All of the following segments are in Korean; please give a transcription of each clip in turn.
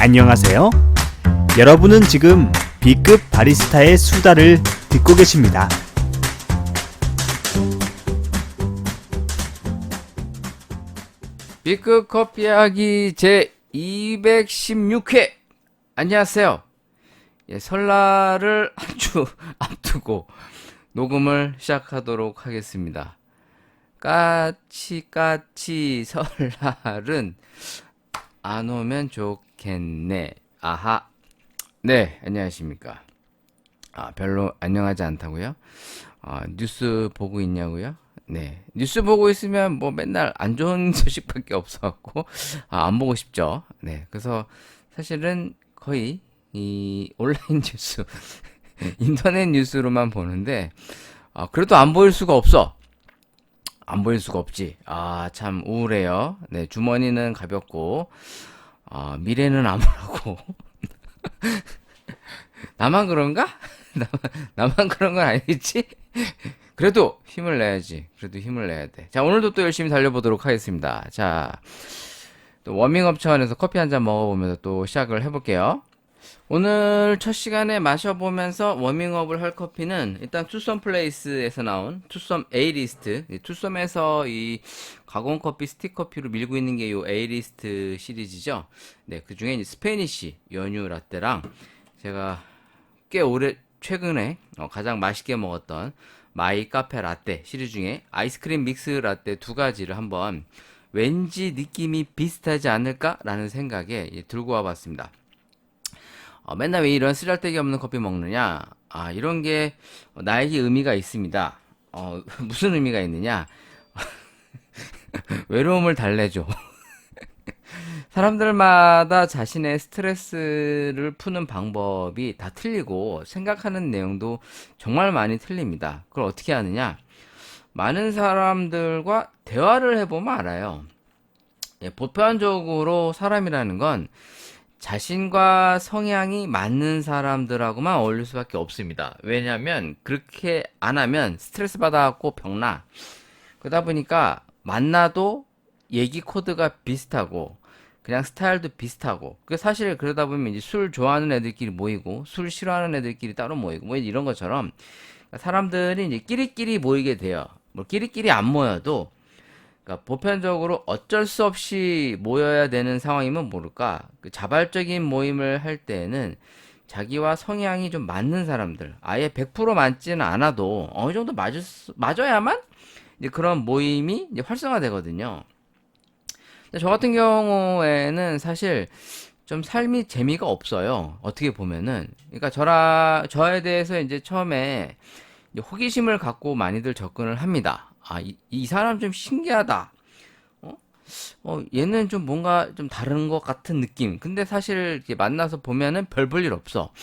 안녕하세요. 여러분은 지금 B급 바리스타의 수다를 듣고 계십니다. B급 커피하기 제 216회. 안녕하세요. 설날을 한 주 앞두고 녹음을 시작하도록 하겠습니다. 까치 설날은 안 오면 좋겠네. 아하. 네, 안녕하십니까. 별로 안녕하지 않다고요? 뉴스 보고 있냐고요? 네, 뉴스 보고 있으면 뭐 맨날 안 좋은 소식밖에 없어갖고 안 보고 싶죠. 네, 그래서 사실은 거의 이 온라인 뉴스, 인터넷 뉴스로만 보는데 그래도 안 보일 수가 없어. 안 보일 수가 없지. 참 우울해요. 네, 주머니는 가볍고 미래는 암울하고. 나만 그런가? 나만 그런 건 아니겠지? 그래도 힘을 내야지. 그래도 힘을 내야 돼. 자, 오늘도 또 열심히 달려보도록 하겠습니다. 자, 또 워밍업 차원에서 커피 한 잔 먹어보면서 또 시작을 해볼게요. 오늘 첫 시간에 마셔보면서 워밍업을 할 커피는 일단 투썸 플레이스에서 나온 투썸 A리스트. 투썸에서 이 가공 커피, 스틱 커피로 밀고 있는 게 요 A리스트 시리즈죠. 네, 그 중에 스페니쉬 연유 라떼랑 제가 꽤 오래 최근에 가장 맛있게 먹었던 마이 카페 라떼 시리즈 중에 아이스크림 믹스 라떼 두 가지를 한번 왠지 느낌이 비슷하지 않을까라는 생각에 들고 와봤습니다. 맨날 왜 이런 쓰잘데기 없는 커피 먹느냐? 이런 게 나에게 의미가 있습니다. 무슨 의미가 있느냐? 외로움을 달래줘. 사람들마다 자신의 스트레스를 푸는 방법이 다 틀리고 생각하는 내용도 정말 많이 틀립니다. 그걸 어떻게 하느냐? 많은 사람들과 대화를 해보면 알아요. 보편적으로 사람이라는 건 자신과 성향이 맞는 사람들하고만 어울릴 수밖에 없습니다. 왜냐하면 그렇게 안 하면 스트레스 받아갖고 병나. 그러다 보니까 만나도 얘기 코드가 비슷하고 그냥 스타일도 비슷하고 그 사실 그러다 보면 이제 술 좋아하는 애들끼리 모이고 술 싫어하는 애들끼리 따로 모이고 뭐 이런 것처럼 사람들이 이제 끼리끼리 모이게 돼요. 뭐 끼리끼리 안 모여도 그러니까 보편적으로 어쩔 수 없이 모여야 되는 상황이면 모를까 그 자발적인 모임을 할 때에는 자기와 성향이 좀 맞는 사람들 아예 100% 맞지는 않아도 어느 정도 맞아야만 이제 그런 모임이 이제 활성화되거든요. 저 같은 경우에는 사실 좀 삶이 재미가 없어요. 어떻게 보면은. 그러니까 저에 대해서 이제 처음에 이제 호기심을 갖고 많이들 접근을 합니다. 이 사람 좀 신기하다. 얘는 좀 뭔가 좀 다른 것 같은 느낌. 근데 사실 이렇게 만나서 보면은 별 볼 일 없어.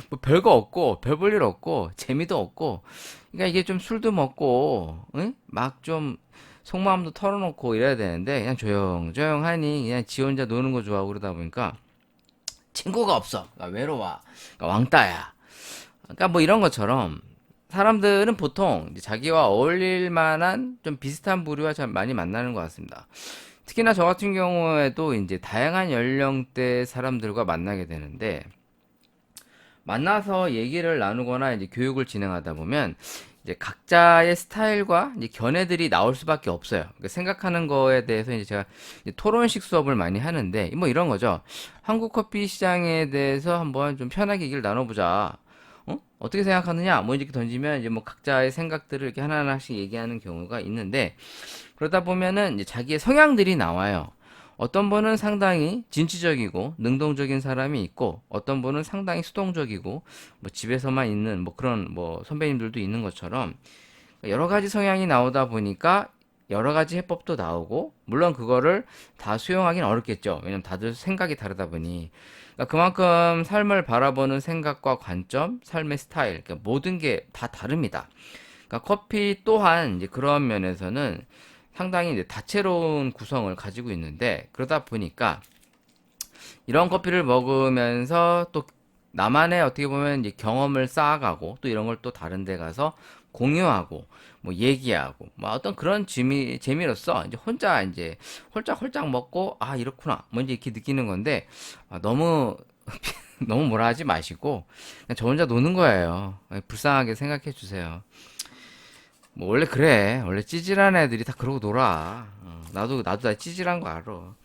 뭐 별거 없고, 별 볼 일 없고, 재미도 없고. 그러니까 이게 좀 술도 먹고, 응? 막 좀 속마음도 털어놓고 이래야 되는데, 그냥 조용조용하니, 그냥 지 혼자 노는 거 좋아하고 그러다 보니까 친구가 없어. 그러니까 외로워. 그러니까 왕따야. 그러니까 뭐 이런 것처럼 사람들은 보통 이제 자기와 어울릴 만한 좀 비슷한 부류와 참 많이 만나는 것 같습니다. 특히나 저 같은 경우에도 이제 다양한 연령대 사람들과 만나게 되는데, 만나서 얘기를 나누거나 이제 교육을 진행하다 보면 이제 각자의 스타일과 이제 견해들이 나올 수밖에 없어요. 그러니까 생각하는 거에 대해서 이제 제가 이제 토론식 수업을 많이 하는데 뭐 이런 거죠. 한국 커피 시장에 대해서 한번 좀 편하게 얘기를 나눠보자. 어떻게 생각하느냐? 뭐 이렇게 던지면 이제 뭐 각자의 생각들을 이렇게 하나하나씩 얘기하는 경우가 있는데 그러다 보면은 이제 자기의 성향들이 나와요. 어떤 분은 상당히 진취적이고 능동적인 사람이 있고 어떤 분은 상당히 수동적이고 뭐 집에서만 있는 뭐 그런 뭐 선배님들도 있는 것처럼 여러 가지 성향이 나오다 보니까 여러 가지 해법도 나오고 물론 그거를 다 수용하기는 어렵겠죠. 왜냐면 다들 생각이 다르다 보니 그러니까 그만큼 삶을 바라보는 생각과 관점, 삶의 스타일, 그러니까 모든 게 다 다릅니다. 그러니까 커피 또한 이제 그런 면에서는 상당히 이제 다채로운 구성을 가지고 있는데 그러다 보니까 이런 커피를 먹으면서 또 나만의 어떻게 보면 이제 경험을 쌓아가고 또 이런 걸 또 다른 데 가서 공유하고 뭐 얘기하고 뭐 어떤 그런 재미로서 이제 혼자 이제 홀짝홀짝 먹고 아 이렇구나 뭐 이제 이렇게 느끼는 건데 너무 너무 뭐라 하지 마시고 그냥 저 혼자 노는 거예요. 불쌍하게 생각해 주세요. 뭐 원래 그래. 원래 찌질한 애들이 다 그러고 놀아. 나도 다 찌질한 거 알아.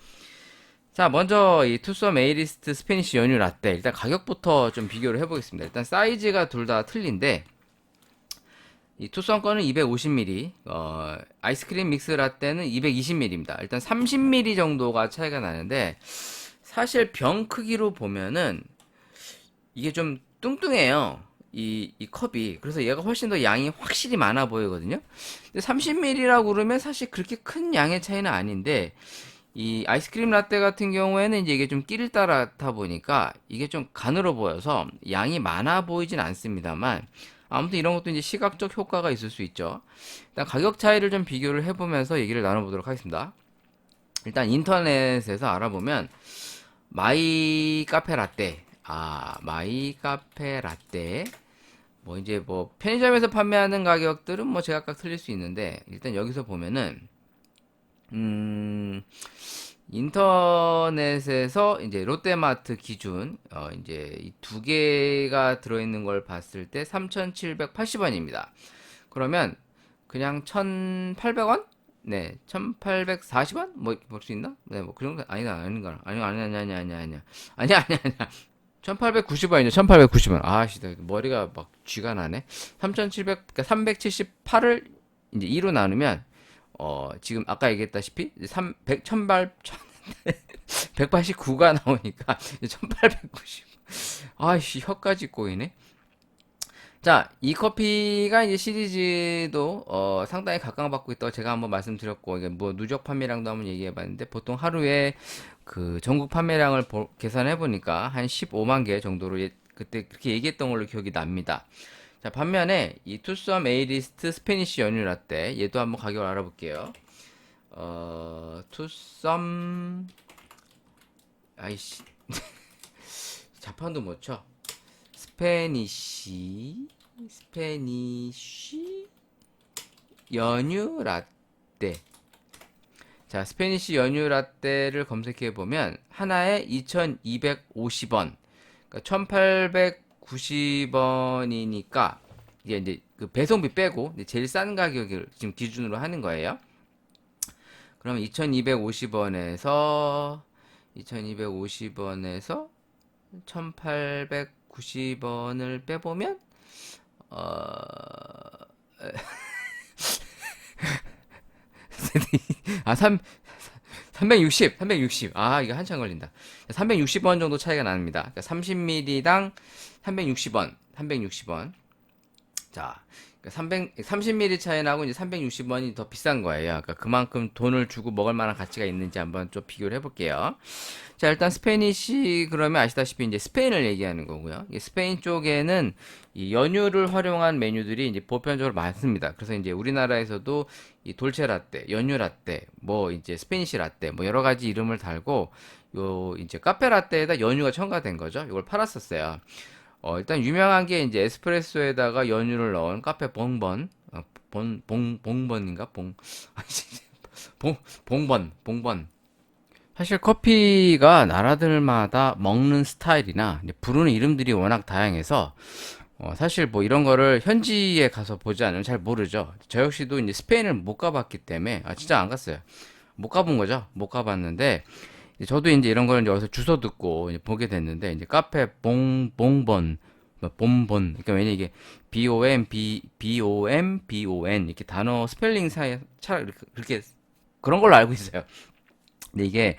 자, 먼저 이 투썸 에이리스트 스페니쉬 연유 라떼 일단 가격부터 좀 비교를 해보겠습니다. 일단 사이즈가 둘 다 틀린데 이 투썸 거는 250ml, 아이스크림 믹스 라떼는 220ml입니다. 일단 30ml 정도가 차이가 나는데 사실 병 크기로 보면은 이게 좀 뚱뚱해요. 이 컵이. 그래서 얘가 훨씬 더 양이 확실히 많아 보이거든요. 근데 30ml라고 그러면 사실 그렇게 큰 양의 차이는 아닌데 이 아이스크림 라떼 같은 경우에는 이제 이게 좀 끼를 따라다 보니까 이게 좀 가늘어 보여서 양이 많아 보이진 않습니다만 아무튼 이런 것도 이제 시각적 효과가 있을 수 있죠. 일단 가격 차이를 좀 비교를 해보면서 얘기를 나눠보도록 하겠습니다. 일단 인터넷에서 알아보면 마이 카페 라떼, 마이 카페 라떼 뭐 이제 뭐 편의점에서 판매하는 가격들은 뭐 제각각 틀릴 수 있는데 일단 여기서 보면은 인터넷에서 이제 롯데마트 기준 이제 이 두 개가 들어있는 걸 봤을 때 3,780원입니다. 그러면 그냥 1,800원? 네, 1,840원? 뭐 볼 수 있나? 네, 뭐 그 정도 아닌가? 아니야. 1,890원이죠. 1,890원. 아씨, 나 머리가 막 쥐가 나네. 3,700 그러니까 378을 이제 2로 나누면 지금 아까 얘기했다시피 189가 나오니까 1890. 아이씨, 혀까지 꼬이네. 자, 이 커피가 이제 시리즈도 상당히 각광받고 있다고 제가 한번 말씀드렸고 이게 뭐 누적 판매량도 한번 얘기해봤는데 보통 하루에 그 전국 판매량을 계산해 보니까 한 15만 개 정도로 그때 그렇게 얘기했던 걸로 기억이 납니다. 자, 반면에 이 투썸 에이리스트 스페니쉬 연유 라떼 얘도 한번 가격을 알아볼게요. 투썸 아이씨 자판도 못 쳐. 스페니쉬 연유 라떼. 자, 스페니쉬 연유 라떼를 검색해 보면 하나에 2,250원. 그러니까 1,890원이니까 이제 그 배송비 빼고 제일 싼 가격을 지금 기준으로 하는 거예요. 그럼 2,250원에서 1,890원을 빼보면 어 아, 360. 아, 이거 한참 걸린다. 360원 정도 차이가 납니다. 그러니까 30ml당 360원. 자, 30ml 차이 나고 이제 360원이 더 비싼 거예요. 그러니까 그만큼 돈을 주고 먹을 만한 가치가 있는지 한번 좀 비교를 해볼게요. 자, 일단 스페니쉬 그러면 아시다시피 이제 스페인을 얘기하는 거고요. 스페인 쪽에는 이 연유를 활용한 메뉴들이 이제 보편적으로 많습니다. 그래서 이제 우리나라에서도 이 돌체 라떼, 연유 라떼, 뭐 이제 스페니쉬 라떼, 뭐 여러 가지 이름을 달고 요 이제 카페 라떼에다 연유가 첨가된 거죠. 이걸 팔았었어요. 일단 유명한 게 이제 에스프레소에다가 연유를 넣은 카페 봉번, 봉번인가? 봉번. 사실 커피가 나라들마다 먹는 스타일이나 이제 부르는 이름들이 워낙 다양해서 사실 뭐 이런 거를 현지에 가서 보지 않으면 잘 모르죠. 저 역시도 이제 스페인을 못 가봤기 때문에 진짜 안 갔어요. 못 가본 거죠. 못 가봤는데 저도 이제 이런 거를 이제 어디서 주워 듣고 이제 보게 됐는데 이제 카페 봉번 뭐 본본 그러니까 왜냐 이게 BOM 이렇게 단어 스펠링 사이 차라리 그렇게 그런 걸로 알고 있어요. 근데 이게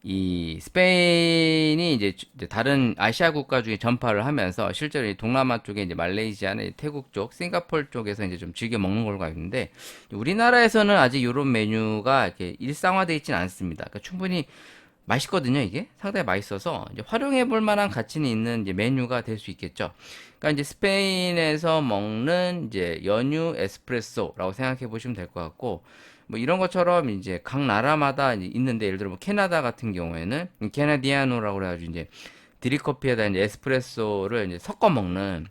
이 스페인이 이제 다른 아시아 국가 중에 전파를 하면서 실제로 이 동남아 쪽에 이제 말레이시아나 태국 쪽, 싱가포르 쪽에서 이제 좀 즐겨 먹는 걸로 알고 있는데 우리나라에서는 아직 이런 메뉴가 이렇게 일상화되어 있지는 않습니다. 그러니까 충분히 맛있거든요, 이게. 상당히 맛있어서 이제 활용해 볼 만한 가치는 있는 이제 메뉴가 될 수 있겠죠. 그러니까 이제 스페인에서 먹는 이제 연유 에스프레소라고 생각해 보시면 될 것 같고 뭐 이런 것처럼 이제 각 나라마다 이제 있는데 예를 들어 뭐 캐나다 같은 경우에는 캐나디아노라고 그래가지고 이제 드립커피에다 이제 에스프레소를 이제 섞어 먹는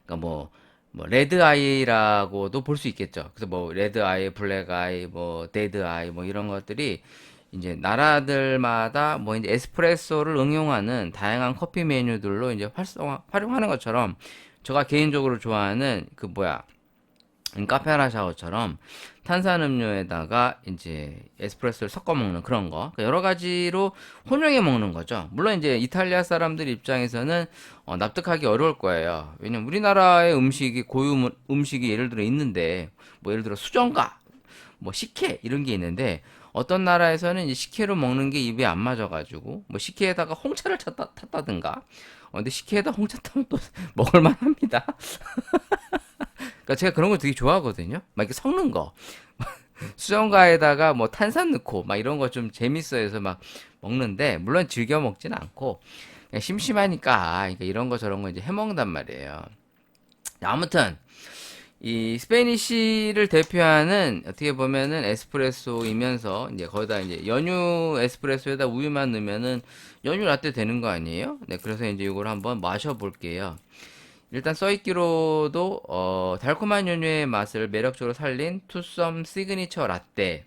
그러니까 뭐 뭐 레드 아이라고도 볼 수 있겠죠. 그래서 뭐 레드 아이, 블랙 아이, 뭐 데드 아이 뭐 이런 것들이 이제 나라들마다 뭐 이제 에스프레소를 응용하는 다양한 커피 메뉴들로 이제 활용하는 것처럼 제가 개인적으로 좋아하는 그 뭐야 카페라나 샤워처럼 탄산음료에다가 이제 에스프레소를 섞어 먹는 그런 거 그러니까 여러 가지로 혼용해 먹는 거죠. 물론 이제 이탈리아 사람들 입장에서는 납득하기 어려울 거예요. 왜냐면 우리나라의 음식이 고유 음식이 예를 들어 있는데 뭐 예를 들어 수정과 뭐 식혜 이런 게 있는데 어떤 나라에서는 이제 식혜로 먹는 게 입에 안 맞아가지고 뭐 식혜에다가 홍차를 탔다든가 근데 식혜에다 홍차 타면 또 먹을만 합니다. 그러니까 제가 그런 거 되게 좋아하거든요. 막 이렇게 섞는 거. 수정과에다가 뭐 탄산 넣고 막 이런 거 좀 재밌어 해서 막 먹는데 물론 즐겨 먹진 않고 그냥 심심하니까 그러니까 이런 거 저런 거 이제 해 먹는단 말이에요. 아무튼 이 스페니쉬를 대표하는 어떻게 보면은 에스프레소이면서 이제 거기다 이제 연유 에스프레소에다 우유만 넣으면은 연유 라떼 되는 거 아니에요? 네, 그래서 이제 이걸 한번 마셔 볼게요. 일단 써있기로도 달콤한 연유의 맛을 매력적으로 살린 투썸 시그니처 라떼.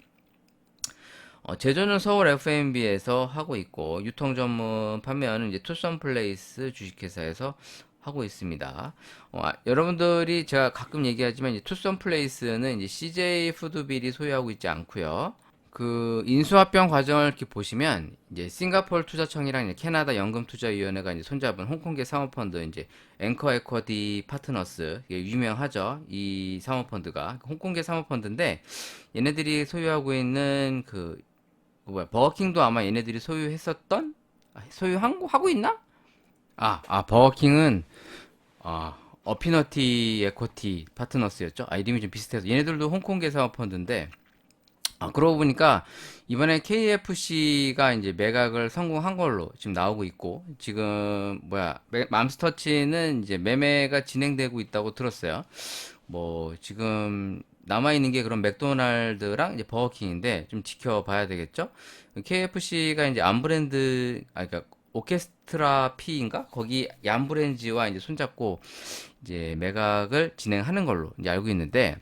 제조는 서울 F&B에서 하고 있고 유통 전문 판매하는 이제 투썸 플레이스 주식회사에서 하고 있습니다. 여러분들이 제가 가끔 얘기하지만 이제 투썸 플레이스는 이제 CJ 푸드빌이 소유하고 있지 않고요. 그 인수합병 과정을 이렇게 보시면 이제 싱가포르 투자청이랑 이제 캐나다 연금투자위원회가 이제 손잡은 홍콩계 사모펀드 이제 앵커 에쿼티 파트너스 이게 유명하죠. 이 사모펀드가 홍콩계 사모펀드인데 얘네들이 소유하고 있는 그 뭐야 버거킹도 아마 얘네들이 소유했었던 소유한 하고 있나? 버거킹은 어피너티 에쿼티 파트너스였죠. 이름이 좀 비슷해서 얘네들도 홍콩계 사모펀드인데 그러고 보니까 이번에 KFC가 이제 매각을 성공한 걸로 지금 나오고 있고, 지금 뭐야 맘스터치는 이제 매매가 진행되고 있다고 들었어요. 뭐 지금 남아 있는 게 그런 맥도날드랑 이제 버거킹인데 좀 지켜봐야 되겠죠? KFC가 이제 암브랜드 그러니까 오케스트라 P인가? 거기 얌브랜지와 이제 손잡고 이제 매각을 진행하는 걸로 이제 알고 있는데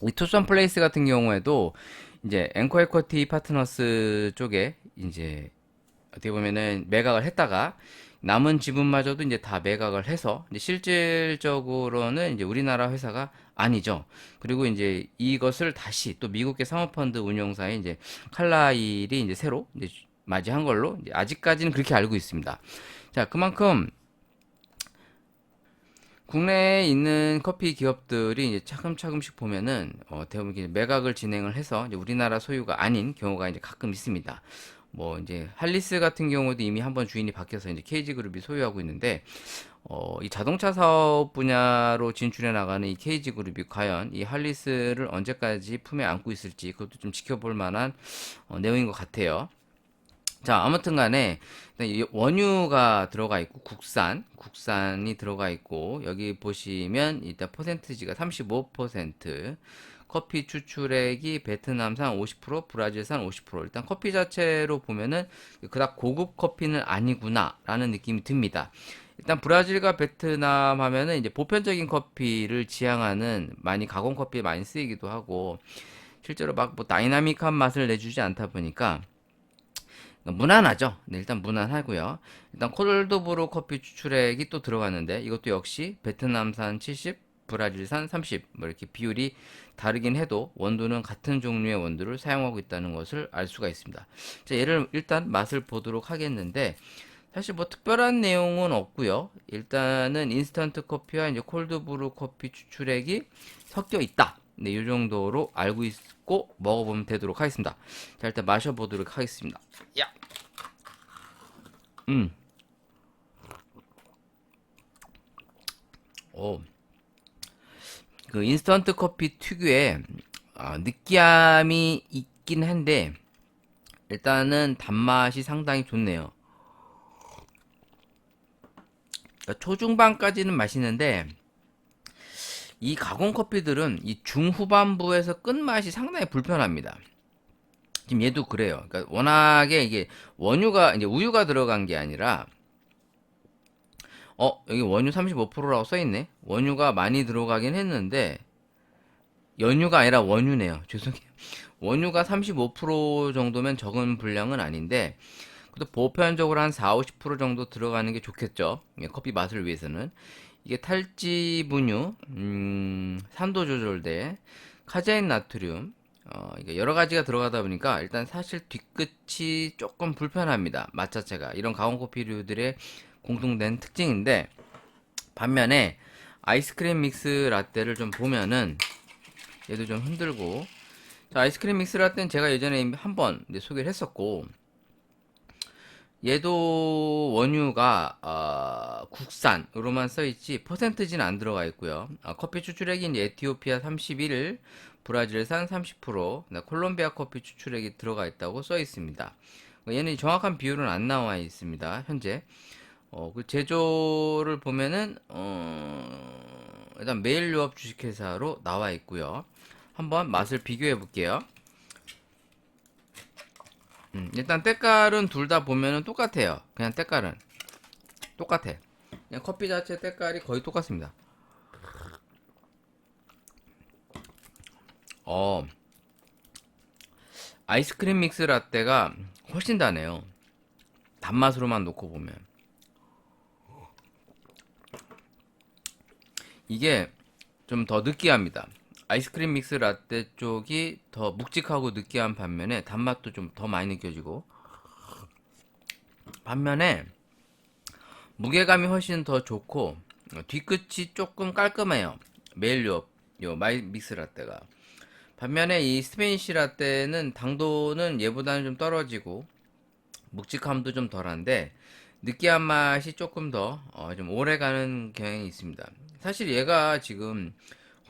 이 투썸 플레이스 같은 경우에도 이제 앵커 에쿼티 파트너스 쪽에 이제 어떻게 보면은 매각을 했다가 남은 지분마저도 이제 다 매각을 해서 이제 실질적으로는 이제 우리나라 회사가 아니죠. 그리고 이제 이것을 다시 또 미국계 사모펀드 운용사의 이제 칼라일이 이제 새로 이제 맞이한 걸로 이제 아직까지는 그렇게 알고 있습니다. 자, 그만큼 국내에 있는 커피 기업들이 이제 차근차근씩 보면은 대부분 이제 매각을 진행을 해서 이제 우리나라 소유가 아닌 경우가 이제 가끔 있습니다. 뭐 이제 할리스 같은 경우도 이미 한번 주인이 바뀌어서 이제 KG 그룹이 소유하고 있는데 이 자동차 사업 분야로 진출해 나가는 이 KG 그룹이 과연 이 할리스를 언제까지 품에 안고 있을지 그것도 좀 지켜볼 만한 내용인 것 같아요. 자, 아무튼 간에 일단 이 원유가 들어가 있고 국산이 들어가 있고 여기 보시면 일단 퍼센티지가 35%, 커피 추출액이 베트남산 50%, 브라질산 50%. 일단 커피 자체로 보면은 그닥 고급 커피는 아니구나라는 느낌이 듭니다. 일단 브라질과 베트남 하면은 이제 보편적인 커피를 지향하는 많이 가공 커피에 많이 쓰이기도 하고 실제로 막 뭐 다이나믹한 맛을 내주지 않다 보니까 무난하죠. 네, 일단 무난하고요. 일단 콜드브루 커피 추출액이 또 들어갔는데 이것도 역시 베트남산 70, 브라질산 30, 뭐 이렇게 비율이 다르긴 해도 원두는 같은 종류의 원두를 사용하고 있다는 것을 알 수가 있습니다. 자, 얘를 일단 맛을 보도록 하겠는데 사실 뭐 특별한 내용은 없고요. 일단은 인스턴트 커피와 이제 콜드브루 커피 추출액이 섞여 있다. 네, 이 정도로 알고 있고 먹어보면 되도록 하겠습니다. 자, 일단 마셔보도록 하겠습니다. 야, 음, 오, 그 인스턴트 커피 특유의 느끼함이 있긴 한데 일단은 단맛이 상당히 좋네요. 그러니까 초중반까지는 맛있는데 이 가공 커피들은 이 중후반부에서 끝맛이 상당히 불편합니다. 지금 얘도 그래요. 그러니까 워낙에 이게 원유가 이제 우유가 들어간 게 아니라 여기 원유 35%라고 써있네. 원유가 많이 들어가긴 했는데, 연유가 아니라 원유네요. 죄송해요. 원유가 35% 정도면 적은 분량은 아닌데, 그래도 보편적으로 한 4, 50% 정도 들어가는 게 좋겠죠. 예, 커피 맛을 위해서는. 이게 탈지 분유, 산도 조절대, 카제인 나트륨, 이게 여러 가지가 들어가다 보니까 일단 사실 뒤끝이 조금 불편합니다. 맛 자체가. 이런 가공 커피류들의 공통된 특징인데, 반면에 아이스크림 믹스 라떼를 좀 보면은 얘도 좀 흔들고, 자, 아이스크림 믹스 라떼는 제가 예전에 한번 소개를 했었고, 얘도 원유가 국산으로만 써있지 퍼센트지는 안 들어가 있고요. 커피 추출액이 이제 에티오피아 31, 브라질산 30%, 콜롬비아 커피 추출액이 들어가 있다고 써 있습니다. 얘는 정확한 비율은 안 나와 있습니다. 현재. 그 제조를 보면은 일단 메일 유업 주식회사로 나와 있고요. 한번 맛을 비교해 볼게요. 일단 때깔은 둘 다 보면은 똑같아요. 그냥 때깔은 똑같아. 그냥 커피 자체 때깔이 거의 똑같습니다. 아이스크림 믹스 라떼가 훨씬 다네요. 단맛으로만 놓고 보면 이게 좀 더 느끼합니다. 아이스크림 믹스 라떼 쪽이 더 묵직하고 느끼한 반면에 단맛도 좀 더 많이 느껴지고, 반면에 무게감이 훨씬 더 좋고 뒤끝이 조금 깔끔해요. 메일요 마이 믹스 라떼가. 반면에 이 스페니쉬 라떼는 당도는 얘보다는 좀 떨어지고 묵직함도 좀 덜한데 느끼한 맛이 조금 더 좀 오래가는 경향이 있습니다. 사실 얘가 지금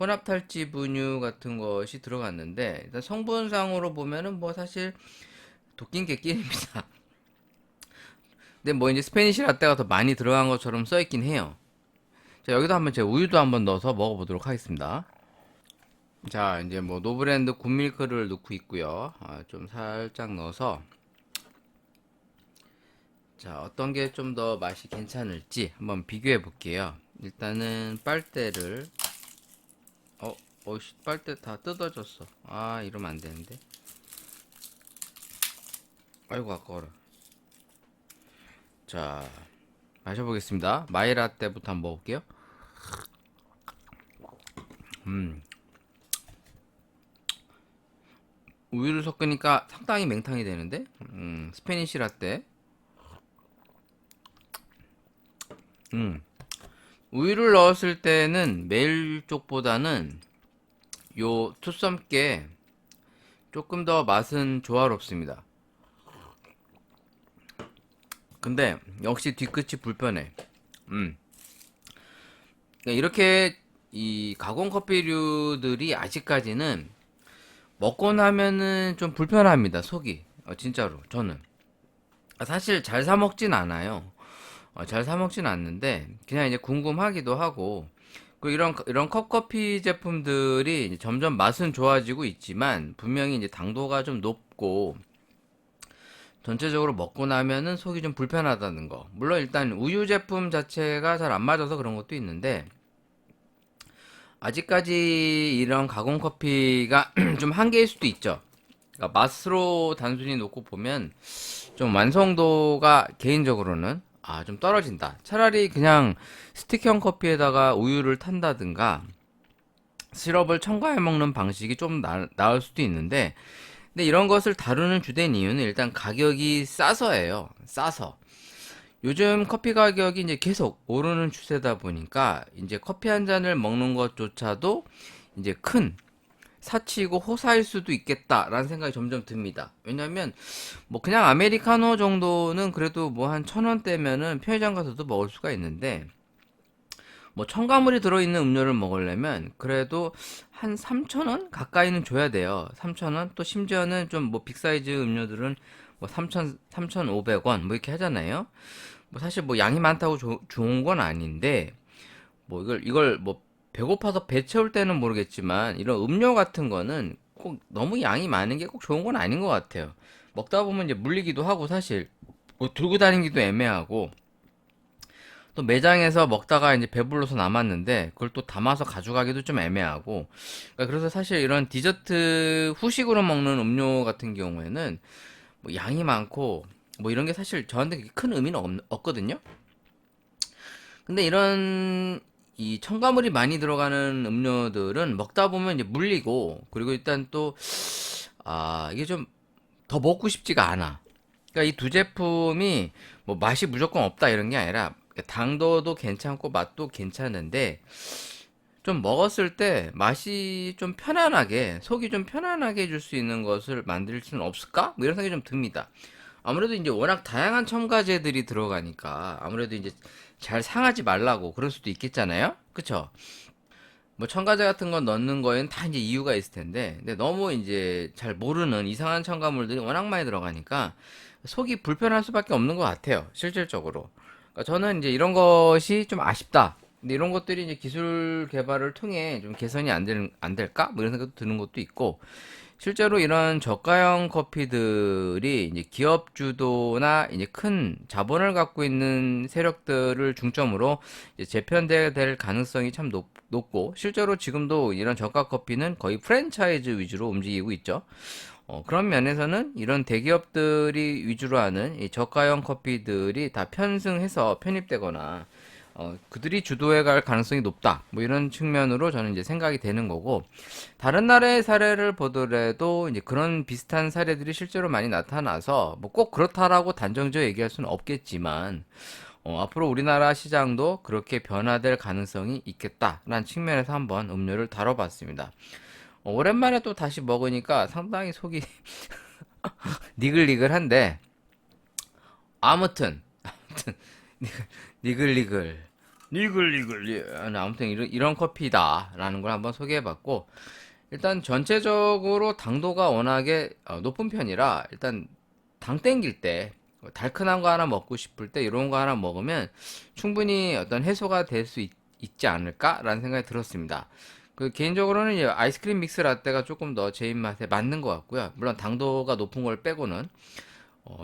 혼합 탈지 분유 같은 것이 들어갔는데 일단 성분상으로 보면은 뭐 사실 도끼인 객끼입니다. 근데 뭐 이제 스페니쉬 라떼가 더 많이 들어간 것처럼 써 있긴 해요. 자, 여기도 한번 제가 우유도 한번 넣어서 먹어보도록 하겠습니다. 자, 이제 뭐 노브랜드 굿밀크를 넣고 있고요. 좀 살짝 넣어서, 자, 어떤 게 좀 더 맛이 괜찮을지 한번 비교해 볼게요. 일단은 빨대를, 빨대 다 뜯어졌어. 이러면 안 되는데. 아이고, 아까워라. 자, 마셔보겠습니다. 마이라떼부터 한번 먹을게요. 우유를 섞으니까 상당히 맹탕이 되는데, 스페니쉬 라떼. 우유를 넣었을 때는 메일 쪽보다는 요 투썸께 조금 더 맛은 조화롭습니다. 근데 역시 뒤끝이 불편해. 그러니까 이렇게 이 가공 커피류들이 아직까지는 먹고 나면은 좀 불편합니다. 속이. 진짜로 저는 사실 잘 사 먹진 않아요. 잘 사 먹진 않는데 그냥 이제 궁금하기도 하고, 그 이런 컵커피 제품들이 이제 점점 맛은 좋아지고 있지만 분명히 이제 당도가 좀 높고 전체적으로 먹고 나면은 속이 좀 불편하다는 거. 물론 일단 우유 제품 자체가 잘 안 맞아서 그런 것도 있는데 아직까지 이런 가공 커피가 좀 한계일 수도 있죠. 그러니까 맛으로 단순히 놓고 보면 좀 완성도가 개인적으로는 좀 떨어진다. 차라리 그냥 스틱형 커피에다가 우유를 탄다든가 시럽을 첨가해 먹는 방식이 좀 나을 수도 있는데, 근데 이런 것을 다루는 주된 이유는 일단 가격이 싸서예요. 싸서. 요즘 커피 가격이 이제 계속 오르는 추세다 보니까 이제 커피 한 잔을 먹는 것조차도 이제 큰 사치고 호사일 수도 있겠다라는 생각이 점점 듭니다. 왜냐면 뭐 그냥 아메리카노 정도는 그래도 뭐 한 1,000원대면은 편의점 가서도 먹을 수가 있는데, 뭐 첨가물이 들어있는 음료를 먹으려면 그래도 한 3,000원 가까이는 줘야 돼요. 3,000원? 또 심지어는 좀 뭐 빅사이즈 음료들은 뭐 3,500원 뭐 이렇게 하잖아요. 뭐 사실 뭐 양이 많다고 좋은 건 아닌데, 뭐 이걸 뭐 배고파서 배 채울 때는 모르겠지만 이런 음료 같은 거는 꼭 너무 양이 많은 게 꼭 좋은 건 아닌 것 같아요. 먹다 보면 이제 물리기도 하고 사실 뭐 들고 다니기도 애매하고, 또 매장에서 먹다가 이제 배불러서 남았는데 그걸 또 담아서 가져가기도 좀 애매하고 그러니까 그래서 사실 이런 디저트 후식으로 먹는 음료 같은 경우에는 뭐 양이 많고 뭐 이런 게 사실 저한테 그렇게 큰 의미는 없거든요. 근데 이런 이 첨가물이 많이 들어가는 음료들은 먹다 보면 이제 물리고 그리고 일단 또 이게 좀 더 먹고 싶지가 않아. 그러니까 이 두 제품이 뭐 맛이 무조건 없다 이런 게 아니라 당도도 괜찮고 맛도 괜찮은데 좀 먹었을 때 맛이 좀 편안하게 속이 좀 편안하게 해줄 수 있는 것을 만들 수는 없을까? 뭐 이런 생각이 좀 듭니다. 아무래도 이제 워낙 다양한 첨가제들이 들어가니까 아무래도 이제 잘 상하지 말라고 그럴 수도 있겠잖아요. 그쵸? 뭐 첨가제 같은 거 넣는 거에는 다 이제 이유가 있을 텐데 근데 너무 이제 잘 모르는 이상한 첨가물들이 워낙 많이 들어가니까 속이 불편할 수밖에 없는 것 같아요 실질적으로. 그러니까 저는 이제 이런 것이 좀 아쉽다. 근데 이런 것들이 이제 기술 개발을 통해 좀 개선이 안 될까? 뭐 이런 생각도 드는 것도 있고 실제로 이런 저가형 커피들이 이제 기업 주도나 이제 큰 자본을 갖고 있는 세력들을 중점으로 이제 재편될 가능성이 참 높고 실제로 지금도 이런 저가 커피는 거의 프랜차이즈 위주로 움직이고 있죠. 그런 면에서는 이런 대기업들이 위주로 하는 이 저가형 커피들이 다 편승해서 편입되거나 그들이 주도해 갈 가능성이 높다. 뭐 이런 측면으로 저는 이제 생각이 되는 거고, 다른 나라의 사례를 보더라도 이제 그런 비슷한 사례들이 실제로 많이 나타나서 뭐 꼭 그렇다라고 단정지어 얘기할 수는 없겠지만, 앞으로 우리나라 시장도 그렇게 변화될 가능성이 있겠다라는 측면에서 한번 음료를 다뤄봤습니다. 오랜만에 또 다시 먹으니까 상당히 속이 니글니글한데, 아무튼 니글니글. 니글니글. 예, 아무튼 이런 커피다라는 걸 한번 소개해봤고, 일단 전체적으로 당도가 워낙에 높은 편이라, 일단 당 땡길 때, 달큰한 거 하나 먹고 싶을 때 이런 거 하나 먹으면 충분히 어떤 해소가 될 수 있지 않을까라는 생각이 들었습니다. 그 개인적으로는 이 아이스크림 믹스 라떼가 조금 더 제 입맛에 맞는 것 같고요. 물론 당도가 높은 걸 빼고는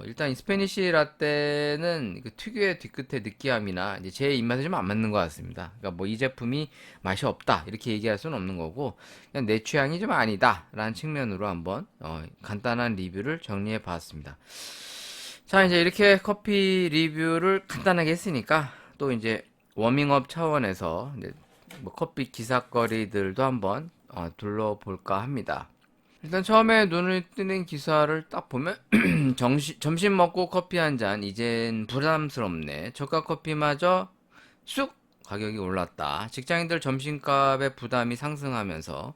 일단 이 스페니시 라떼는 그 특유의 뒤끝의 느끼함이나 이제 제 입맛에 좀 안 맞는 것 같습니다. 그러니까 뭐 이 제품이 맛이 없다 이렇게 얘기할 수는 없는 거고 그냥 내 취향이 좀 아니다라는 측면으로 한번 간단한 리뷰를 정리해 봤습니다. 자 이제 이렇게 커피 리뷰를 간단하게 했으니까 또 이제 워밍업 차원에서 이제 뭐 커피 기사거리들도 한번 둘러볼까 합니다. 일단 처음에 눈을 뜨는 기사를 딱 보면 점심 먹고 커피 한 잔 이젠 부담스럽네. 저가 커피마저 쑥 가격이 올랐다. 직장인들 점심값의 부담이 상승하면서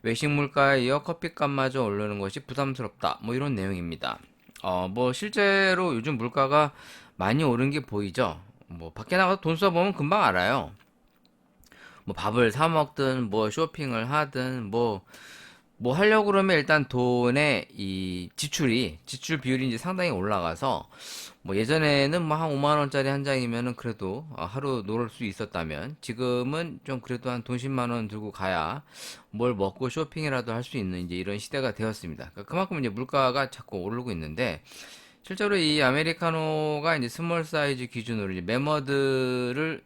외식 물가에 이어 커피값마저 오르는 것이 부담스럽다. 뭐 이런 내용입니다. 뭐 실제로 요즘 물가가 많이 오른 게 보이죠. 뭐 밖에 나가서 돈 써보면 금방 알아요. 뭐 밥을 사 먹든 뭐 쇼핑을 하든 뭐 하려고 그러면 일단 돈의 이 지출 비율이 이제 상당히 올라가서 뭐 예전에는 뭐 한 5만 원짜리 한 장이면은 그래도 하루 놀을 수 있었다면 지금은 좀 그래도 한 돈 10만 원 들고 가야 뭘 먹고 쇼핑이라도 할 수 있는 이제 이런 시대가 되었습니다. 그러니까 그만큼 이제 물가가 자꾸 오르고 있는데 실제로 이 아메리카노가 이제 스몰 사이즈 기준으로 이제 메머드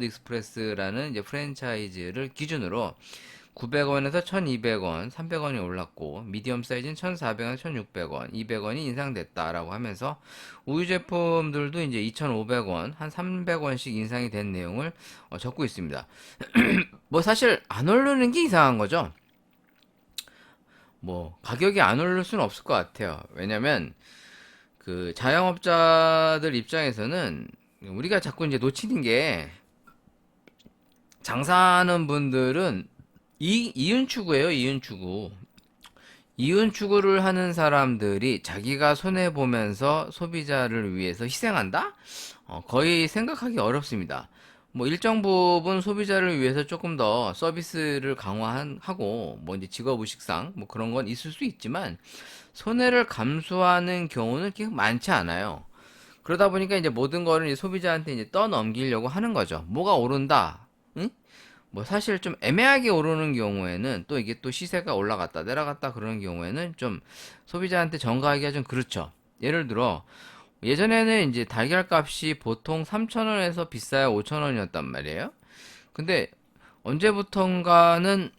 익스프레스라는 이제 프랜차이즈를 기준으로 900원에서 1200원, 300원이 올랐고 미디엄 사이즈는 1400원, 1600원, 200원이 인상됐다라고 하면서 우유 제품들도 이제 2500원, 한 300원씩 인상이 된 내용을 적고 있습니다. 뭐 사실 안 오르는 게 이상한 거죠. 뭐 가격이 안 오를 수는 없을 것 같아요. 왜냐면 그 자영업자들 입장에서는 우리가 자꾸 이제 놓치는 게 장사하는 분들은 이윤 추구예요, 이윤 추구. 이윤 추구를 하는 사람들이 자기가 손해 보면서 소비자를 위해서 희생한다? 거의 생각하기 어렵습니다. 뭐 일정 부분 소비자를 위해서 조금 더 서비스를 강화하고 뭐 이제 직업의식상 뭐 그런 건 있을 수 있지만 손해를 감수하는 경우는 그렇게 많지 않아요. 그러다 보니까 이제 모든 거를 이제 소비자한테 이제 떠넘기려고 하는 거죠. 뭐가 오른다. 응? 뭐 사실 좀 애매하게 오르는 경우에는 또 이게 또 시세가 올라갔다 내려갔다 그러는 경우에는 좀 소비자한테 전가하기가 좀 그렇죠. 예를 들어 예전에는 이제 달걀 값이 보통 3,000원에서 비싸야 5,000원이었단 말이에요. 근데 언제부턴가는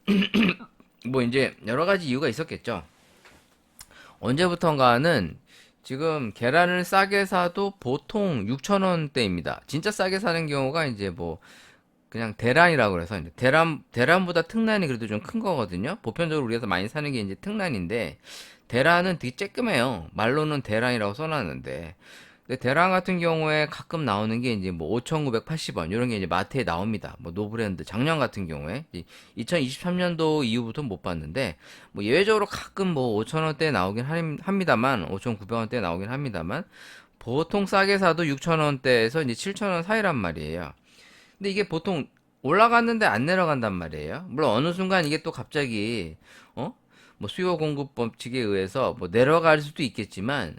뭐 이제 여러 가지 이유가 있었겠죠. 언제부턴가는 지금 계란을 싸게 사도 보통 6,000원대입니다. 진짜 싸게 사는 경우가 이제 뭐 그냥 대란이라고 그래서 이제 대란보다 특란이 그래도 좀 큰 거거든요. 보편적으로 우리가 많이 사는 게 이제 특란인데 대란은 되게 쬐끔해요. 말로는 대란이라고 써놨는데 근데 대란 같은 경우에 가끔 나오는 게 이제 뭐 5,980원 이런 게 이제 마트에 나옵니다. 뭐 노브랜드 작년 같은 경우에 2023년도 이후부터 못 봤는데 뭐 예외적으로 가끔 뭐 5,000원대 나오긴 합니다만 5,900원대 나오긴 합니다만 보통 싸게 사도 6,000원대에서 이제 7,000원 사이란 말이에요. 근데 이게 보통 올라갔는데 안 내려간단 말이에요. 물론 어느 순간 이게 또 갑자기 어? 뭐 수요 공급 법칙에 의해서 뭐 내려갈 수도 있겠지만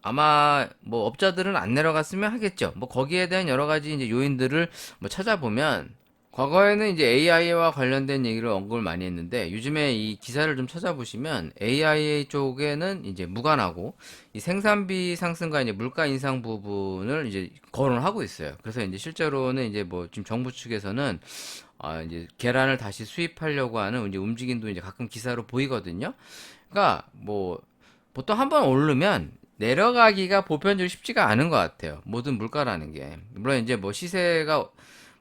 아마 뭐 업자들은 안 내려갔으면 하겠죠. 뭐 거기에 대한 여러 가지 이제 요인들을 뭐 찾아보면 과거에는 이제 AI와 관련된 얘기를 언급을 많이 했는데 요즘에 이 기사를 좀 찾아보시면 AI 쪽에는 이제 무관하고 이 생산비 상승과 이제 물가 인상 부분을 이제 거론을 하고 있어요. 그래서 이제 실제로는 이제 뭐 지금 정부 측에서는 이제 계란을 다시 수입하려고 하는 이제 움직임도 이제 가끔 기사로 보이거든요. 그러니까 뭐 보통 한번 오르면 내려가기가 보편적으로 쉽지가 않은 것 같아요. 모든 물가라는 게. 물론 이제 뭐 시세가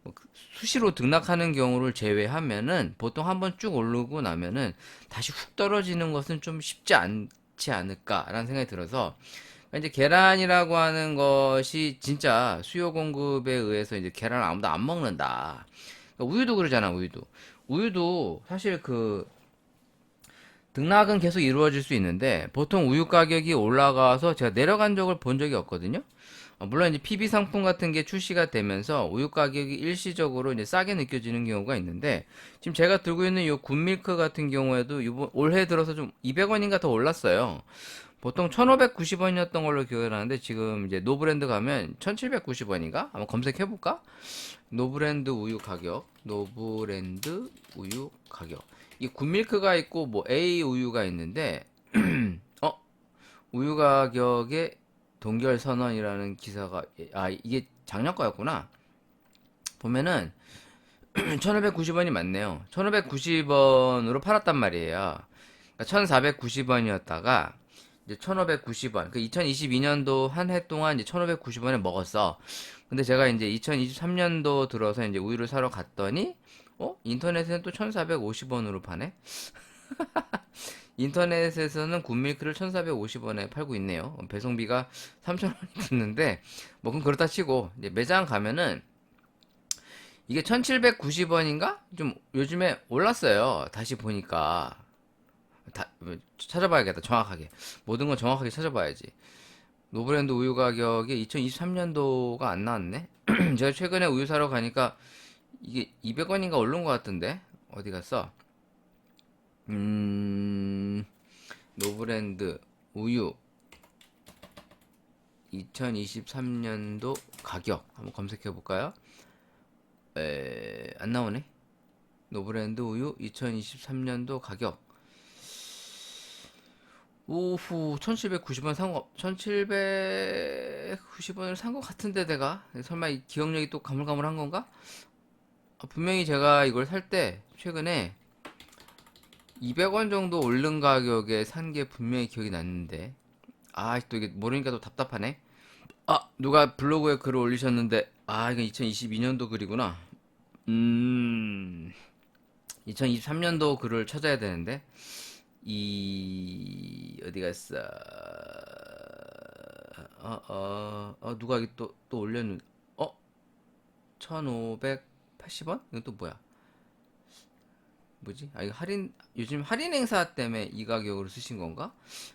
뭐 수시로 등락하는 경우를 제외하면은 보통 한번 쭉 오르고 나면은 다시 훅 떨어지는 것은 좀 쉽지 않지 않을까라는 생각이 들어서 이제 계란이라고 하는 것이 진짜 수요 공급에 의해서 이제 계란을 아무도 안 먹는다. 그러니까 우유도 그러잖아, 우유도. 우유도 사실 그 등락은 계속 이루어질 수 있는데 보통 우유 가격이 올라가서 제가 내려간 적을 본 적이 없거든요. 물론 이제 PB 상품 같은 게 출시가 되면서 우유 가격이 일시적으로 이제 싸게 느껴지는 경우가 있는데 지금 제가 들고 있는 이 굿밀크 같은 경우에도 이번 올해 들어서 좀 200원인가 더 올랐어요. 보통 1,590원이었던 걸로 기억을 하는데 지금 이제 노브랜드 가면 1,790원인가? 한번 검색해 볼까? 노브랜드 우유 가격, 노브랜드 우유 가격. 이 굿밀크가 있고 뭐 A 우유가 있는데 어 우유 가격의 동결 선언이라는 기사가 이게 작년 거였구나. 보면은 1,590원이 맞네요. 1,590원으로 팔았단 말이에요. 그러니까 1,490원이었다가 이제 1,590원. 그 2022년도 한 해 동안 이제 1,590원에 먹었어. 근데 제가 이제 2023년도 들어서 이제 우유를 사러 갔더니 인터넷에는 또 1,450원으로 파네? 인터넷에서는 굿밀크를 1,450원에 팔고 있네요. 배송비가 3,000원이 붙는데, 뭐, 그럼 그렇다 치고, 이제 매장 가면은, 이게 1,790원인가? 좀 요즘에 올랐어요. 다시 보니까. 찾아봐야겠다, 정확하게. 모든 건 정확하게 찾아봐야지. 노브랜드 우유 가격이 2023년도가 안 나왔네? 제가 최근에 우유 사러 가니까, 이게 200원인가 오른 것 같은데? 어디 갔어? 노브랜드 우유 2023년도 가격 한번 검색해 볼까요? 안 나오네. 노브랜드 우유 2023년도 가격. 오후 1790원 산 거, 1790원을 산 거 같은데 내가 설마 이 기억력이 또 가물가물한 건가? 분명히 제가 이걸 살 때 최근에 200원 정도 오른 가격에 산 게 분명히 기억이 났는데 또 이게 모르니까 또 답답하네. 누가 블로그에 글을 올리셨는데 이건 2022년도 글이구나. 2023년도 글을 찾아야 되는데 어디 갔어? 누가 여기 또 올렸는 1580원? 이건 또 뭐야? 뭐지? 이거 요즘 할인 행사 때문에 이 가격으로 쓰신 건가?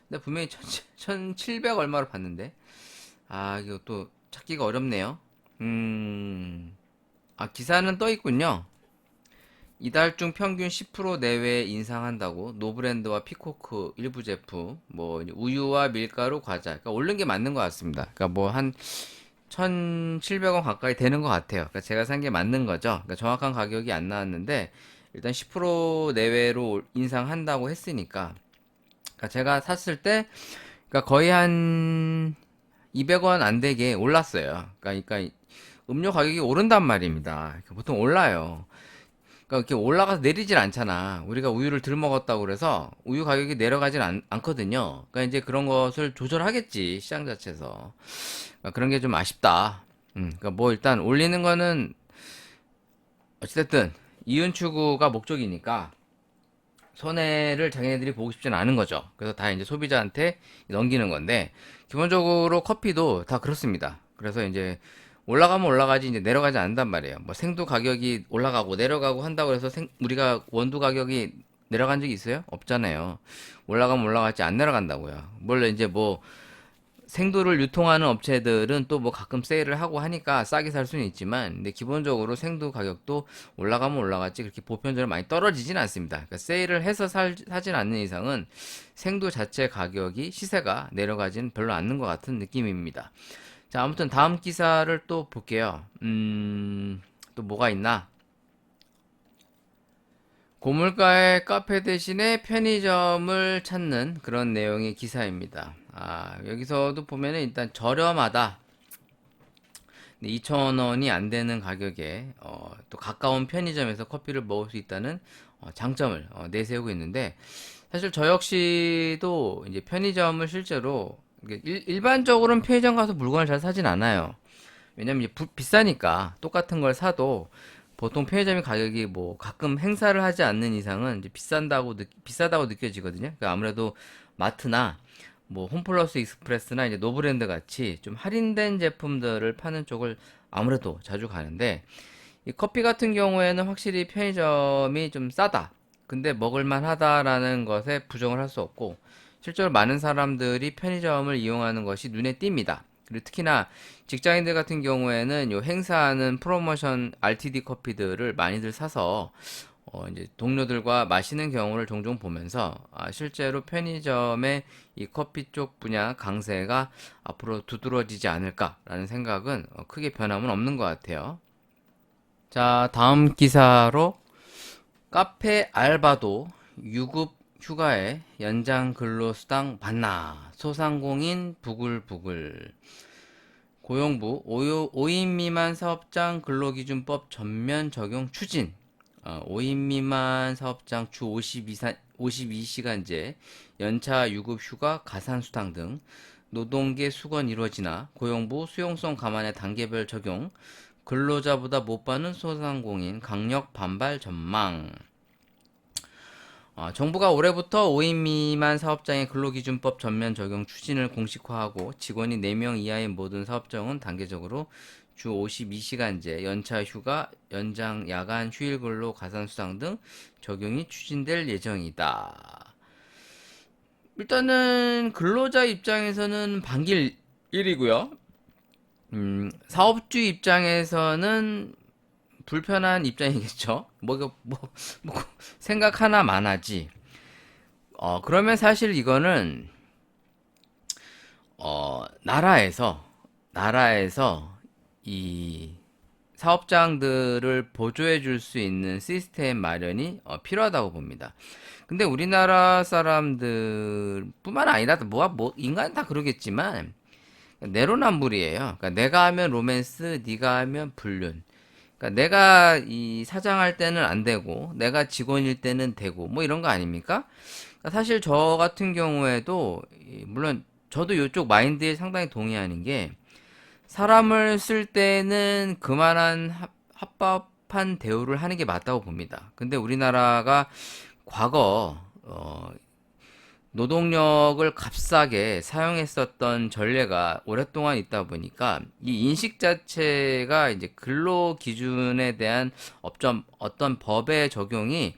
근데 분명히 1,700 얼마로 봤는데. 이거 또 찾기가 어렵네요. 기사는 떠 있군요. 이달 중 평균 10% 내외 인상한다고 노브랜드와 피코크 일부 제품 뭐 이제 우유와 밀가루 과자 그러니까 오른 게 맞는 것 같습니다. 그러니까 뭐 한 1,700원 가까이 되는 것 같아요. 그러니까 제가 산 게 맞는 거죠. 그러니까 정확한 가격이 안 나왔는데 일단 10% 내외로 인상한다고 했으니까 그러니까 제가 샀을 때 그러니까 거의 한 200원 안 되게 올랐어요. 그러니까 음료 가격이 오른단 말입니다. 보통 올라요. 그러니까 이렇게 올라가서 내리질 않잖아. 우리가 우유를 덜 먹었다고 그래서 우유 가격이 내려가진 않거든요. 그러니까 이제 그런 것을 조절하겠지, 시장 자체에서. 그러니까 그런 게 좀 아쉽다. 그러니까 뭐 일단 올리는 거는 어찌됐든 이윤 추구가 목적이니까 손해를 자기네들이 보고 싶지는 않은 거죠. 그래서 다 이제 소비자한테 넘기는 건데, 기본적으로 커피도 다 그렇습니다. 그래서 이제 올라가면 올라가지 이제 내려가지 않는단 말이에요. 뭐 생두 가격이 올라가고 내려가고 한다고 해서 우리가 원두 가격이 내려간 적이 있어요? 없잖아요. 올라가면 올라갔지 안 내려간다고요. 물론 이제 뭐 생두를 유통하는 업체들은 또 뭐 가끔 세일을 하고 하니까 싸게 살 수는 있지만, 근데 기본적으로 생두 가격도 올라가면 올라갔지 그렇게 보편적으로 많이 떨어지진 않습니다. 그러니까 세일을 해서 사진 않는 이상은 생두 자체 가격이 시세가 내려가지는 별로 않는 것 같은 느낌입니다. 자, 아무튼 다음 기사를 또 볼게요. 또 뭐가 있나? 고물가의 카페 대신에 편의점을 찾는 그런 내용의 기사입니다. 여기서도 보면은 일단 저렴하다. 2,000원이 안 되는 가격에 또 가까운 편의점에서 커피를 먹을 수 있다는 장점을 내세우고 있는데, 사실 저 역시도 이제 편의점을 실제로 일반적으로는 편의점 가서 물건을 잘 사진 않아요. 왜냐면 이제 비싸니까 똑같은 걸 사도 보통 편의점의 가격이 뭐 가끔 행사를 하지 않는 이상은 이제 비싸다고 느껴지거든요. 그러니까 아무래도 마트나 뭐 홈플러스 익스프레스나 이제 노브랜드 같이 좀 할인된 제품들을 파는 쪽을 아무래도 자주 가는데, 이 커피 같은 경우에는 확실히 편의점이 좀 싸다. 근데 먹을만 하다라는 것에 부정을 할 수 없고, 실제로 많은 사람들이 편의점을 이용하는 것이 눈에 띕니다. 그리고 특히나 직장인들 같은 경우에는 요 행사하는 프로모션 RTD 커피들을 많이들 사서 이제 동료들과 마시는 경우를 종종 보면서, 실제로 편의점의 이 커피 쪽 분야 강세가 앞으로 두드러지지 않을까라는 생각은 크게 변함은 없는 것 같아요. 자, 다음 기사로 카페 알바도 유급 휴가에 연장 근로수당 받나? 소상공인 부글부글. 고용부 5인 미만 사업장 근로기준법 전면 적용 추진. 5인 미만 사업장 주 52시간제, 연차 유급 휴가 가산수당 등 노동계 수건 이루어지나 고용부 수용성 감안의 단계별 적용, 근로자보다 못 받는 소상공인 강력 반발 전망. 정부가 올해부터 5인 미만 사업장의 근로기준법 전면 적용 추진을 공식화하고, 직원이 4명 이하의 모든 사업장은 단계적으로 주 52시간제, 연차 휴가, 연장 야간 휴일 근로 가산수당 등 적용이 추진될 예정이다. 일단은 근로자 입장에서는 반길 일이고요. 사업주 입장에서는 불편한 입장이겠죠. 뭐, 생각 하나 많아지. 그러면 사실 이거는, 나라에서 이 사업장들을 보조해 줄 수 있는 시스템 마련이 필요하다고 봅니다. 근데 우리나라 사람들 뿐만 아니라, 인간 다 그러겠지만, 내로남불이에요. 그러니까 내가 하면 로맨스, 네가 하면 불륜. 그러니까 내가 이 사장할 때는 안 되고 내가 직원일 때는 되고 뭐 이런 거 아닙니까? 그러니까 사실 저 같은 경우에도 물론 저도 이쪽 마인드에 상당히 동의하는 게, 사람을 쓸 때는 그만한 합법한 대우를 하는 게 맞다고 봅니다. 근데 우리나라가 과거 노동력을 값싸게 사용했었던 전례가 오랫동안 있다 보니까, 이 인식 자체가 이제 근로 기준에 대한 어떤 법의 적용이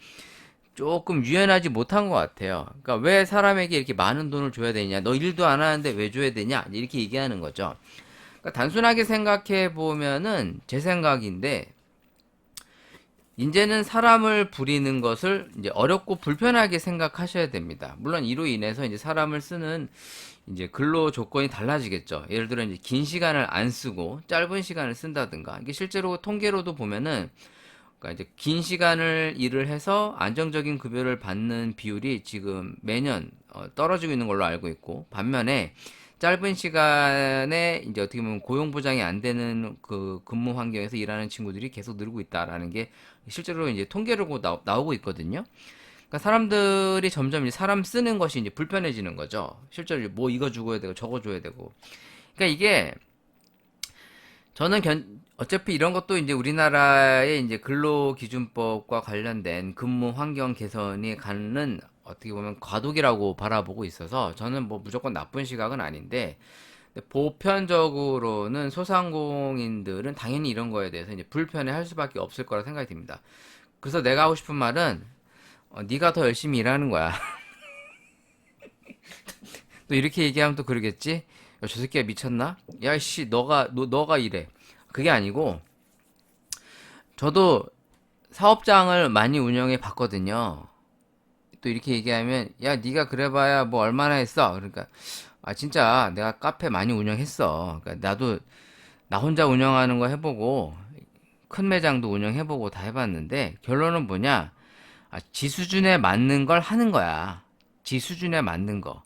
조금 유연하지 못한 것 같아요. 그러니까 왜 사람에게 이렇게 많은 돈을 줘야 되냐? 너 일도 안 하는데 왜 줘야 되냐? 이렇게 얘기하는 거죠. 그러니까 단순하게 생각해 보면은 제 생각인데, 이제는 사람을 부리는 것을 이제 어렵고 불편하게 생각하셔야 됩니다. 물론 이로 인해서 이제 사람을 쓰는 이제 근로 조건이 달라지겠죠. 예를 들어 이제 긴 시간을 안 쓰고 짧은 시간을 쓴다든가. 이게 실제로 통계로도 보면은, 그러니까 이제 긴 시간을 일을 해서 안정적인 급여를 받는 비율이 지금 매년 떨어지고 있는 걸로 알고 있고, 반면에 짧은 시간에 이제 어떻게 보면 고용 보장이 안 되는 그 근무 환경에서 일하는 친구들이 계속 늘고 있다라는 게 실제로 이제 통계로 나오고 있거든요. 그러니까 사람들이 점점 이제 사람 쓰는 것이 이제 불편해지는 거죠. 실제로 뭐 이거 주고야 되고 저거 줘야 되고. 그러니까 이게 저는 어차피 이런 것도 이제 우리나라의 이제 근로기준법과 관련된 근무 환경 개선이 가는 어떻게 보면 과도기라고 바라보고 있어서 저는 뭐 무조건 나쁜 시각은 아닌데 근데 보편적으로는 소상공인들은 당연히 이런 거에 대해서 이제 불편해할 수밖에 없을 거라 생각이 듭니다. 그래서 내가 하고 싶은 말은 네가 더 열심히 일하는 거야. 또 이렇게 얘기하면 또 그러겠지? 야, 저 새끼가 미쳤나? 야, 씨, 너가 이래. 그게 아니고, 저도 사업장을 많이 운영해 봤거든요. 또 이렇게 얘기하면, 야, 네가 그래봐야 뭐 얼마나 했어? 그러니까, 아, 진짜 내가 카페 많이 운영했어. 그러니까 나도, 나 혼자 운영하는 거 해보고, 큰 매장도 운영해보고 다 해봤는데, 결론은 뭐냐? 아, 지 수준에 맞는 걸 하는 거야. 지 수준에 맞는 거.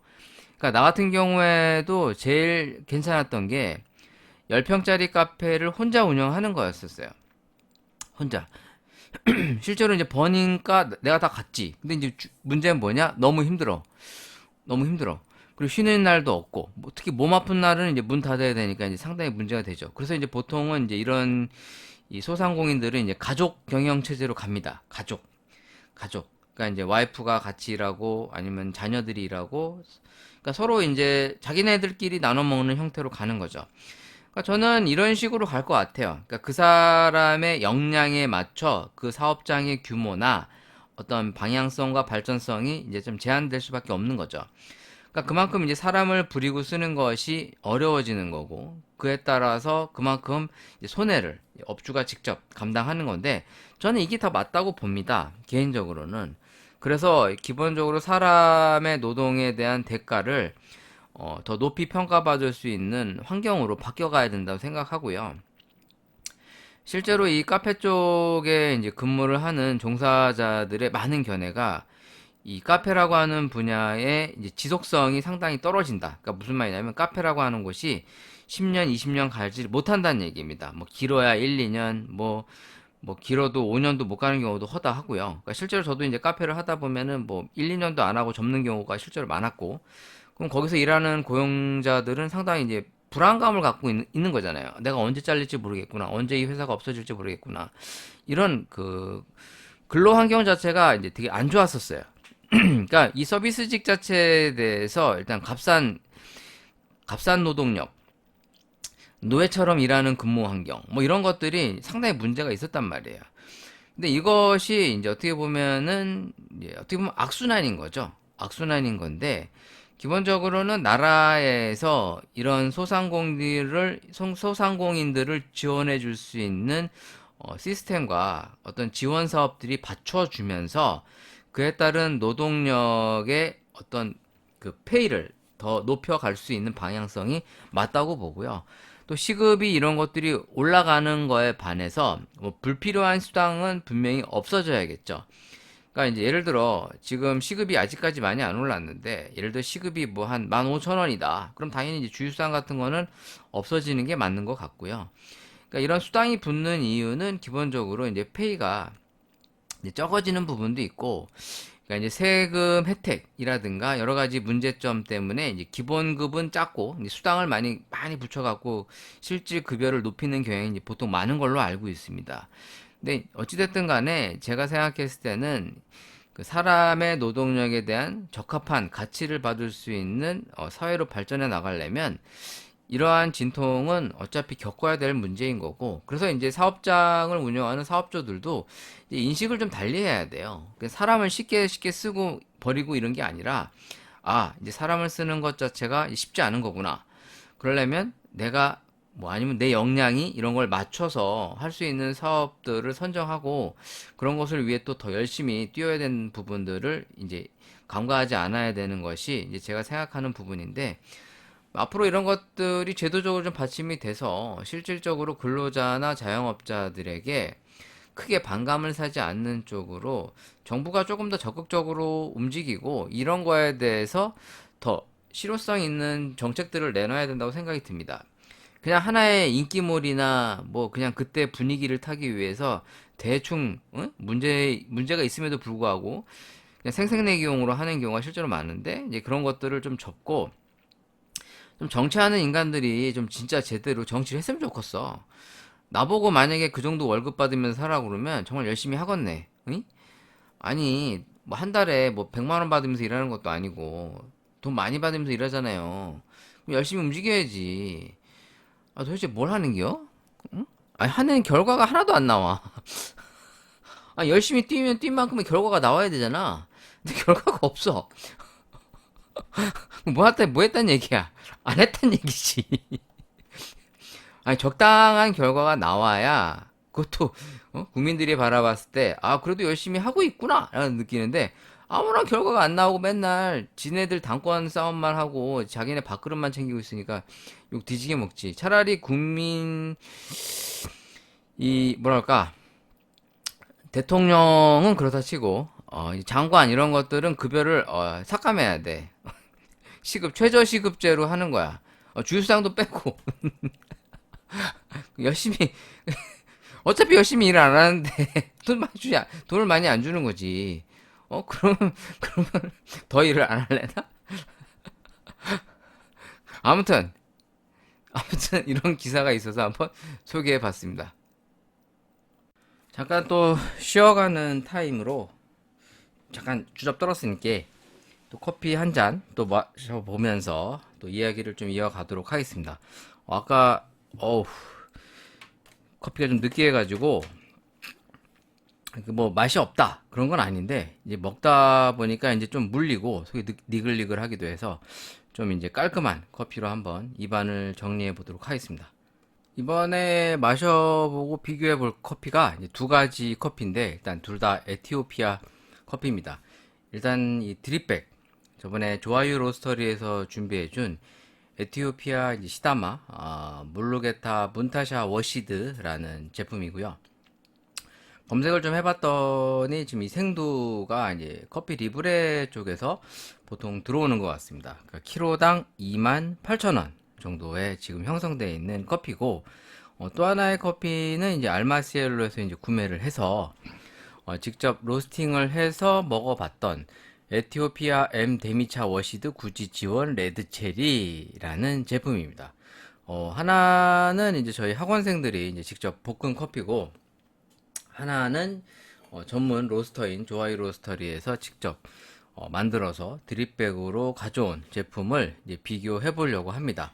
그러니까 나 같은 경우에도 제일 괜찮았던 게 10평짜리 카페를 혼자 운영하는 거였었어요. 혼자. 실제로 이제 버니까 내가 다 갔지. 근데 이제 문제는 뭐냐? 너무 힘들어. 너무 힘들어. 그리고 쉬는 날도 없고, 뭐 특히 몸 아픈 날은 이제 문 닫아야 되니까 이제 상당히 문제가 되죠. 그래서 이제 보통은 이제 이런 이 소상공인들은 이제 가족 경영 체제로 갑니다. 가족. 그러니까 이제 와이프가 같이 일하고 아니면 자녀들이 일하고 그러니까 서로 이제 자기네들끼리 나눠 먹는 형태로 가는 거죠. 그러니까 저는 이런 식으로 갈 것 같아요. 그러니까 그 사람의 역량에 맞춰 그 사업장의 규모나 어떤 방향성과 발전성이 이제 좀 제한될 수밖에 없는 거죠. 그러니까 그만큼 이제 사람을 부리고 쓰는 것이 어려워지는 거고 그에 따라서 그만큼 이제 손해를 업주가 직접 감당하는 건데 저는 이게 더 맞다고 봅니다. 개인적으로는. 그래서 기본적으로 사람의 노동에 대한 대가를 더 높이 평가받을 수 있는 환경으로 바뀌어가야 된다고 생각하고요. 실제로 이 카페 쪽에 이제 근무를 하는 종사자들의 많은 견해가 이 카페라고 하는 분야의 이제 지속성이 상당히 떨어진다. 그러니까 무슨 말이냐면 카페라고 하는 곳이 10년, 20년 갈지 못한다는 얘기입니다. 뭐 길어야 1, 2년, 뭐 길어도 5년도 못 가는 경우도 허다하고요. 그러니까 실제로 저도 이제 카페를 하다 보면은 뭐 1, 2년도 안 하고 접는 경우가 실제로 많았고, 그럼 거기서 일하는 고용자들은 상당히 이제 불안감을 갖고 있는 거잖아요. 내가 언제 잘릴지 모르겠구나. 언제 이 회사가 없어질지 모르겠구나. 이런 그 근로 환경 자체가 이제 되게 안 좋았었어요. 그러니까 이 서비스직 자체에 대해서 일단 값싼 노동력, 노예처럼 일하는 근무 환경, 뭐 이런 것들이 상당히 문제가 있었단 말이에요. 근데 이것이 이제 어떻게 보면은 이제 어떻게 보면 악순환인 거죠. 악순환인 건데 기본적으로는 나라에서 이런 소상공인들을 지원해 줄 수 있는 시스템과 어떤 지원 사업들이 받쳐주면서 그에 따른 노동력의 어떤 그 페이를 더 높여갈 수 있는 방향성이 맞다고 보고요. 또 시급이 이런 것들이 올라가는 거에 반해서 뭐 불필요한 수당은 분명히 없어져야겠죠. 그러니까 이제 예를 들어 지금 시급이 아직까지 많이 안 올랐는데 예를 들어 시급이 뭐 한 15,000원이다. 그럼 당연히 이제 주휴수당 같은 거는 없어지는 게 맞는 것 같고요. 그러니까 이런 수당이 붙는 이유는 기본적으로 이제 페이가 이제 적어지는 부분도 있고 그러니까 이제 세금 혜택이라든가 여러 가지 문제점 때문에 이제 기본급은 작고 이제 수당을 많이 붙여갖고 실질 급여를 높이는 경향이 이제 보통 많은 걸로 알고 있습니다. 근데 어찌됐든 간에 제가 생각했을 때는 그 사람의 노동력에 대한 적합한 가치를 받을 수 있는 사회로 발전해 나가려면 이러한 진통은 어차피 겪어야 될 문제인 거고, 그래서 이제 사업장을 운영하는 사업주들도 이제 인식을 좀 달리 해야 돼요. 사람을 쉽게 쓰고 버리고 이런 게 아니라, 아, 이제 사람을 쓰는 것 자체가 쉽지 않은 거구나. 그러려면 내가 뭐 아니면 내 역량이 이런 걸 맞춰서 할 수 있는 사업들을 선정하고 그런 것을 위해 또 더 열심히 뛰어야 되는 부분들을 이제 간과하지 않아야 되는 것이 이제 제가 생각하는 부분인데, 앞으로 이런 것들이 제도적으로 좀 받침이 돼서 실질적으로 근로자나 자영업자들에게 크게 반감을 사지 않는 쪽으로 정부가 조금 더 적극적으로 움직이고 이런 거에 대해서 더 실효성 있는 정책들을 내놔야 된다고 생각이 듭니다. 그냥 하나의 인기몰이나 뭐 그냥 그때 분위기를 타기 위해서 대충 문제가 있음에도 불구하고 그냥 생색내기용으로 하는 경우가 실제로 많은데 이제 그런 것들을 좀 접고 좀 정치하는 인간들이 좀 진짜 제대로 정치를 했으면 좋겠어. 나보고 만약에 그 정도 월급 받으면서 살아 그러면 정말 열심히 하겠네. 응? 아니 뭐 한 달에 뭐 100만 원 받으면서 일하는 것도 아니고 돈 많이 받으면서 일하잖아요. 그럼 열심히 움직여야지. 아 도대체 뭘 하는겨? 응? 아니 하는 결과가 하나도 안 나와. 아 열심히 뛰면 뛴 만큼의 결과가 나와야 되잖아. 근데 결과가 없어. 뭐 했단 얘기야? 안 했단 얘기지. 아니 적당한 결과가 나와야 그것도 국민들이 바라봤을 때 아 그래도 열심히 하고 있구나 라는 느끼는데 아무런 결과가 안 나오고 맨날 지네들 당권 싸움만 하고 자기네 밥그릇만 챙기고 있으니까 욕 뒤지게 먹지. 차라리 국민 이 뭐랄까 대통령은 그렇다 치고 이 장관 이런 것들은 급여를 삭감해야 돼. 시급 최저시급제로 하는 거야. 주유상도 빼고 열심히 어차피 열심히 일 안 하는데 돈을 많이 안 주는 거지. 그러면 더 일을 안 할래나? 아무튼 이런 기사가 있어서 한번 소개해 봤습니다. 잠깐 또 쉬어가는 타임으로 잠깐 주접 떨었으니까 또 커피 한 잔 또 마셔보면서 또 이야기를 좀 이어가도록 하겠습니다. 아까 어우 커피가 좀 느끼해가지고 뭐 맛이 없다 그런 건 아닌데 이제 먹다 보니까 이제 좀 물리고 속이 니글니글 하기도 해서 좀 이제 깔끔한 커피로 한번 입안을 정리해 보도록 하겠습니다. 이번에 마셔보고 비교해 볼 커피가 이제 두 가지 커피인데 일단 둘 다 에티오피아 커피입니다. 일단 이 드립백 저번에 조아유 로스터리에서 준비해준 에티오피아 이제 시다마 물루게타 문타샤 워시드라는 제품이고요. 검색을 좀 해봤더니 지금 이 생두가 이제 커피 리브레 쪽에서 보통 들어오는 것 같습니다. 그러니까 키로당 28,000원 정도에 지금 형성되어 있는 커피고 또 하나의 커피는 이제 알마시엘로에서 이제 구매를 해서 직접 로스팅을 해서 먹어봤던 에티오피아 M 데미차 워시드 구지 지원 레드 체리라는 제품입니다. 하나는 이제 저희 학원생들이 이제 직접 볶은 커피고 하나는 전문 로스터인 조아이 로스터리에서 직접 만들어서 드립백으로 가져온 제품을 이제 비교해 보려고 합니다.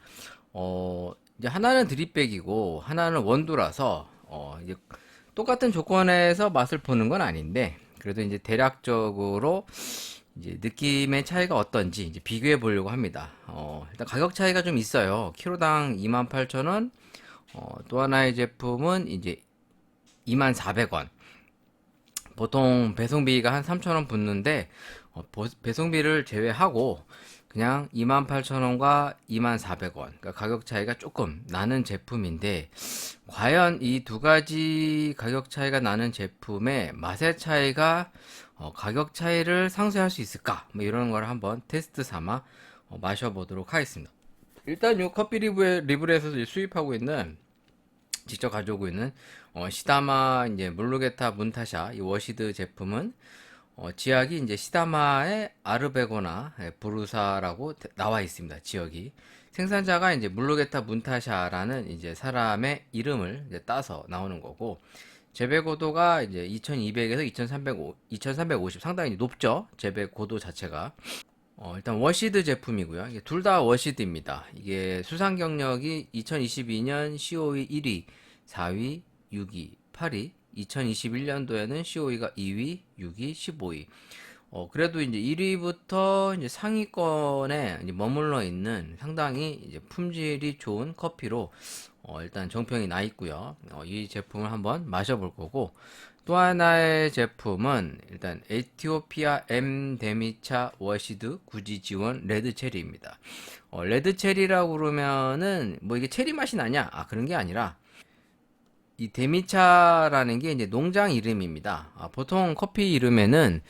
이제 하나는 드립백이고 하나는 원두라서 이제 똑같은 조건에서 맛을 보는 건 아닌데 그래도 이제 대략적으로 이제 느낌의 차이가 어떤지 이제 비교해 보려고 합니다. 일단 가격 차이가 좀 있어요. 키로당 28,000원. 또 하나의 제품은 이제 24,000원. 보통 배송비가 한 3,000원 붙는데 배송비를 제외하고 그냥 28,000원과 24,000원 그러니까 가격 차이가 조금 나는 제품인데 과연 이 두 가지 가격 차이가 나는 제품의 맛의 차이가 가격 차이를 상쇄할 수 있을까 뭐 이런 걸 한번 테스트 삼아 마셔보도록 하겠습니다. 일단 이 커피 리브레에서 수입하고 있는 직접 가져오고 있는 시다마 이제 물루게타 문타샤 이 워시드 제품은 지역이 이제 시다마의 아르베고나 부르사라고 나와 있습니다. 지역이 생산자가 이제 물루게타 문타샤라는 이제 사람의 이름을 이제 따서 나오는 거고 재배 고도가 이제 2200에서 2350 상당히 높죠. 재배 고도 자체가 일단 워시드 제품이고요. 둘 다 워시드입니다. 이게 수상 경력이 2022년 COE 1위, 4위, 6위, 8위, 2021년도에는 COE가 2위, 6위, 15위. 그래도 이제 1위부터 이제 상위권에 이제 머물러 있는 상당히 이제 품질이 좋은 커피로 일단 정평이 나 있고요. 이 제품을 한번 마셔볼 거고 또 하나의 제품은 일단 에티오피아 M 데미차 워시드 구지 지원 레드 체리입니다. 레드 체리라고 그러면은 뭐 이게 체리 맛이 나냐? 그런 게 아니라 이 데미차라는 게 이제 농장 이름입니다. 보통 커피 이름에는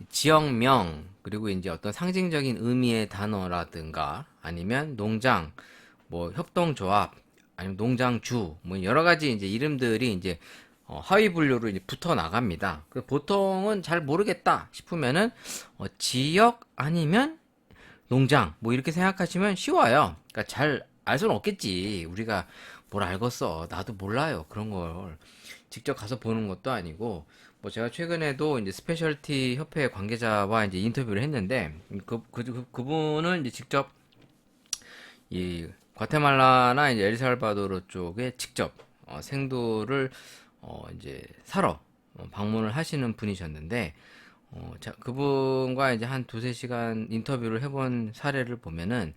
지역명, 그리고 이제 어떤 상징적인 의미의 단어라든가 아니면 농장, 뭐 협동조합, 아니면 농장주, 뭐 여러 가지 이제 이름들이 이제 하위 분류로 이제 붙어 나갑니다. 보통은 잘 모르겠다 싶으면은 지역 아니면 농장 뭐 이렇게 생각하시면 쉬워요. 그러니까 잘 알 수는 없겠지. 우리가 뭘 알겠어. 나도 몰라요. 그런 걸 직접 가서 보는 것도 아니고 뭐 제가 최근에도 이제 스페셜티 협회 관계자와 이제 인터뷰를 했는데 그분은 이제 직접 이 과테말라나 이제 엘살바도르 쪽에 직접 생도를 이제 사러 방문을 하시는 분이셨는데 자, 그분과 이제 한 두세 시간 인터뷰를 해본 사례를 보면은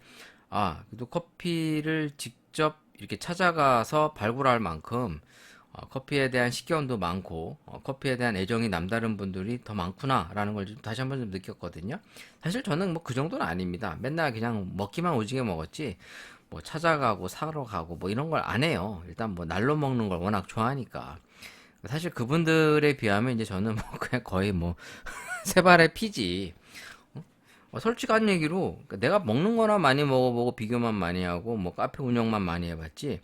그래도 커피를 직접 이렇게 찾아가서 발굴할 만큼 커피에 대한 식견도 많고 커피에 대한 애정이 남다른 분들이 더 많구나라는 걸 다시 한번 좀 느꼈거든요. 사실 저는 뭐 그 정도는 아닙니다. 맨날 그냥 먹기만 오지게 먹었지 뭐 찾아가고 사러 가고 뭐 이런 걸 안 해요. 일단 뭐 날로 먹는 걸 워낙 좋아하니까. 사실 그분들에 비하면 이제 저는 뭐 그냥 거의 뭐 세 발의 피지. 솔직한 얘기로 그러니까 내가 먹는 거나 많이 먹어보고 비교만 많이 하고 뭐 카페 운영만 많이 해봤지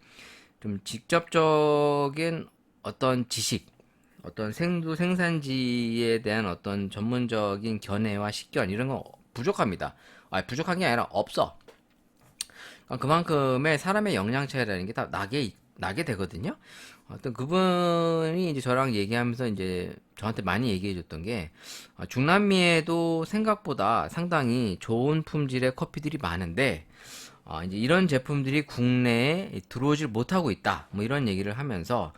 좀 직접적인 어떤 지식, 어떤 생두 생산지에 대한 어떤 전문적인 견해와 식견 이런 거 부족합니다. 부족한 게 아니라 없어. 그만큼의 사람의 영양 차이라는 게 다 나게 되거든요. 어떤 그분이 이제 저랑 얘기하면서 이제 저한테 많이 얘기해 줬던 게 중남미에도 생각보다 상당히 좋은 품질의 커피들이 많은데 이제 이런 제품들이 국내에 들어오질 못하고 있다. 뭐 이런 얘기를 하면서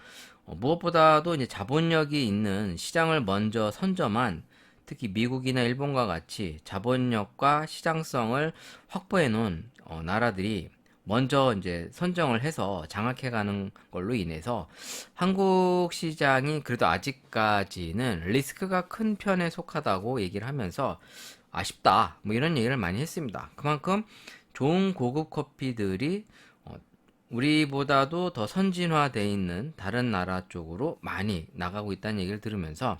무엇보다도 이제 자본력이 있는 시장을 먼저 선점한 특히 미국이나 일본과 같이 자본력과 시장성을 확보해 놓은 나라들이 먼저 이제 선정을 해서 장악해가는 걸로 인해서 한국 시장이 그래도 아직까지는 리스크가 큰 편에 속하다고 얘기를 하면서 아쉽다 뭐 이런 얘기를 많이 했습니다. 그만큼 좋은 고급 커피들이 우리보다도 더 선진화돼 있는 다른 나라 쪽으로 많이 나가고 있다는 얘기를 들으면서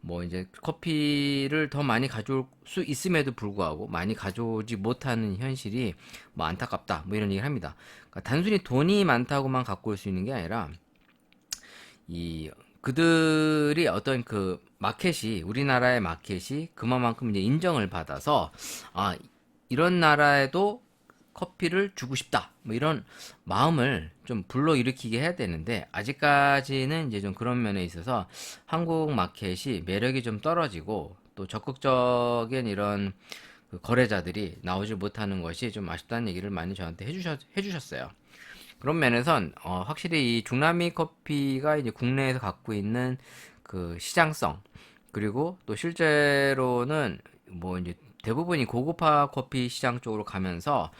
뭐 이제 커피를 더 많이 가져올 수 있음에도 불구하고 많이 가져오지 못하는 현실이 뭐 안타깝다 뭐 이런 얘기를 합니다. 그러니까 단순히 돈이 많다고만 갖고 올 수 있는 게 아니라 이 그들이 어떤 그 마켓이 우리나라의 마켓이 그만큼 이제 인정을 받아서 이런 나라에도 커피를 주고 싶다. 뭐 이런 마음을 좀 불러일으키게 해야 되는데 아직까지는 이제 좀 그런 면에 있어서 한국 마켓이 매력이 좀 떨어지고 또 적극적인 이런 그 거래자들이 나오지 못하는 것이 좀 아쉽다는 얘기를 많이 저한테 해주셨어요. 그런 면에선 확실히 이 중남미 커피가 이제 국내에서 갖고 있는 그 시장성 그리고 또 실제로는 뭐 이제 대부분이 고급화 커피 시장 쪽으로 가면서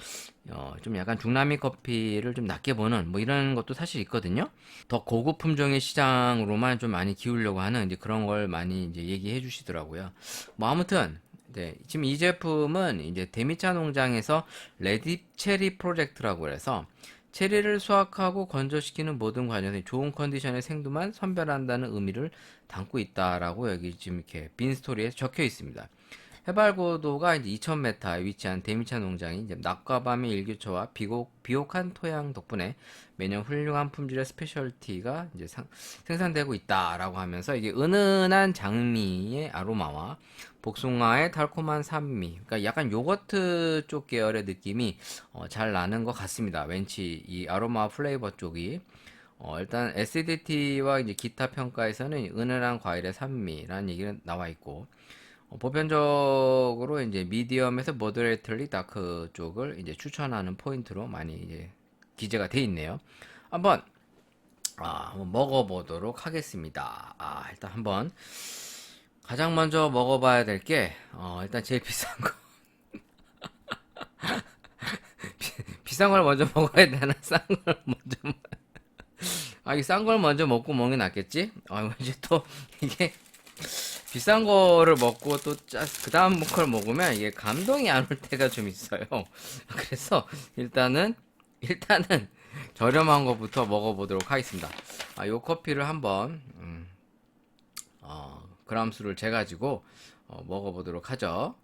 좀 약간 중남미 커피를 좀 낮게 보는 뭐 이런 것도 사실 있거든요. 더 고급 품종의 시장으로만 좀 많이 기우려고 하는 이제 그런 걸 많이 이제 얘기해 주시더라고요. 뭐 아무튼 네, 지금 이 제품은 이제 대미차 농장에서 레디 체리 프로젝트라고 해서 체리를 수확하고 건조시키는 모든 과정에서 좋은 컨디션의 생두만 선별한다는 의미를 담고 있다라고 여기 지금 이렇게 빈 스토리에 적혀 있습니다. 해발 고도가 이제 2000m에 위치한 대미차 농장이 이제 낮과 밤의 일교차와 비옥한 토양 덕분에 매년 훌륭한 품질의 스페셜티가 이제 생산되고 있다라고 하면서 이게 은은한 장미의 아로마와 복숭아의 달콤한 산미, 그러니까 약간 요거트 쪽 계열의 느낌이 잘 나는 것 같습니다. 왠지 이 아로마 플레이버 쪽이 일단 SDT와 이제 기타 평가에서는 은은한 과일의 산미라는 얘기가 나와 있고 보편적으로 이제 미디엄에서 모더레이틀리 다크 쪽을 이제 추천하는 포인트로 많이 이제 기재가 돼 있네요. 한번 한번 먹어보도록 하겠습니다. 일단 한번 가장 먼저 먹어봐야 될 게 일단 제일 비싼 거 비싼 걸 먼저 먹어야 되나 싼 걸 먼저 이 싼 걸 먼저 먹고 먹는 게 낫겠지? 왠지 또 이게 비싼 거를 먹고 또 그 다음 걸 먹으면 이게 감동이 안 올 때가 좀 있어요. 그래서 일단은 저렴한 거부터 먹어보도록 하겠습니다. 요 커피를 한번 그람 수를 재가지고 먹어보도록 하죠.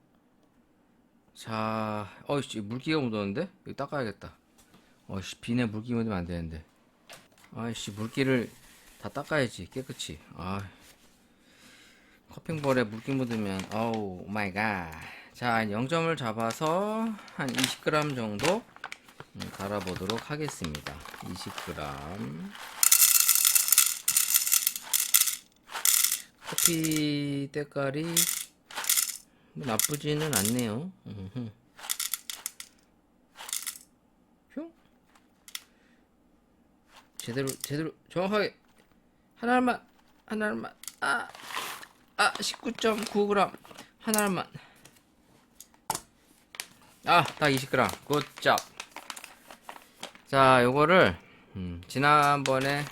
자, 어이씨, 물기가 묻었는데? 이거 닦아야겠다. 어이씨, 비내 물기 묻으면 안 되는데. 아이씨, 물기를 다 닦아야지, 깨끗이. 아, 커핑볼에 물기 묻으면, 어우, 마이 갓. 자, 0점을 잡아서 한 20g 정도 갈아보도록 하겠습니다. 20g. 커피 때깔이 뭐 나쁘지는 않네요. 흉? 제대로 정확하게 하나만 아 19.9g 하나만 딱 20g 굿잡. 자, 요거를 지난번에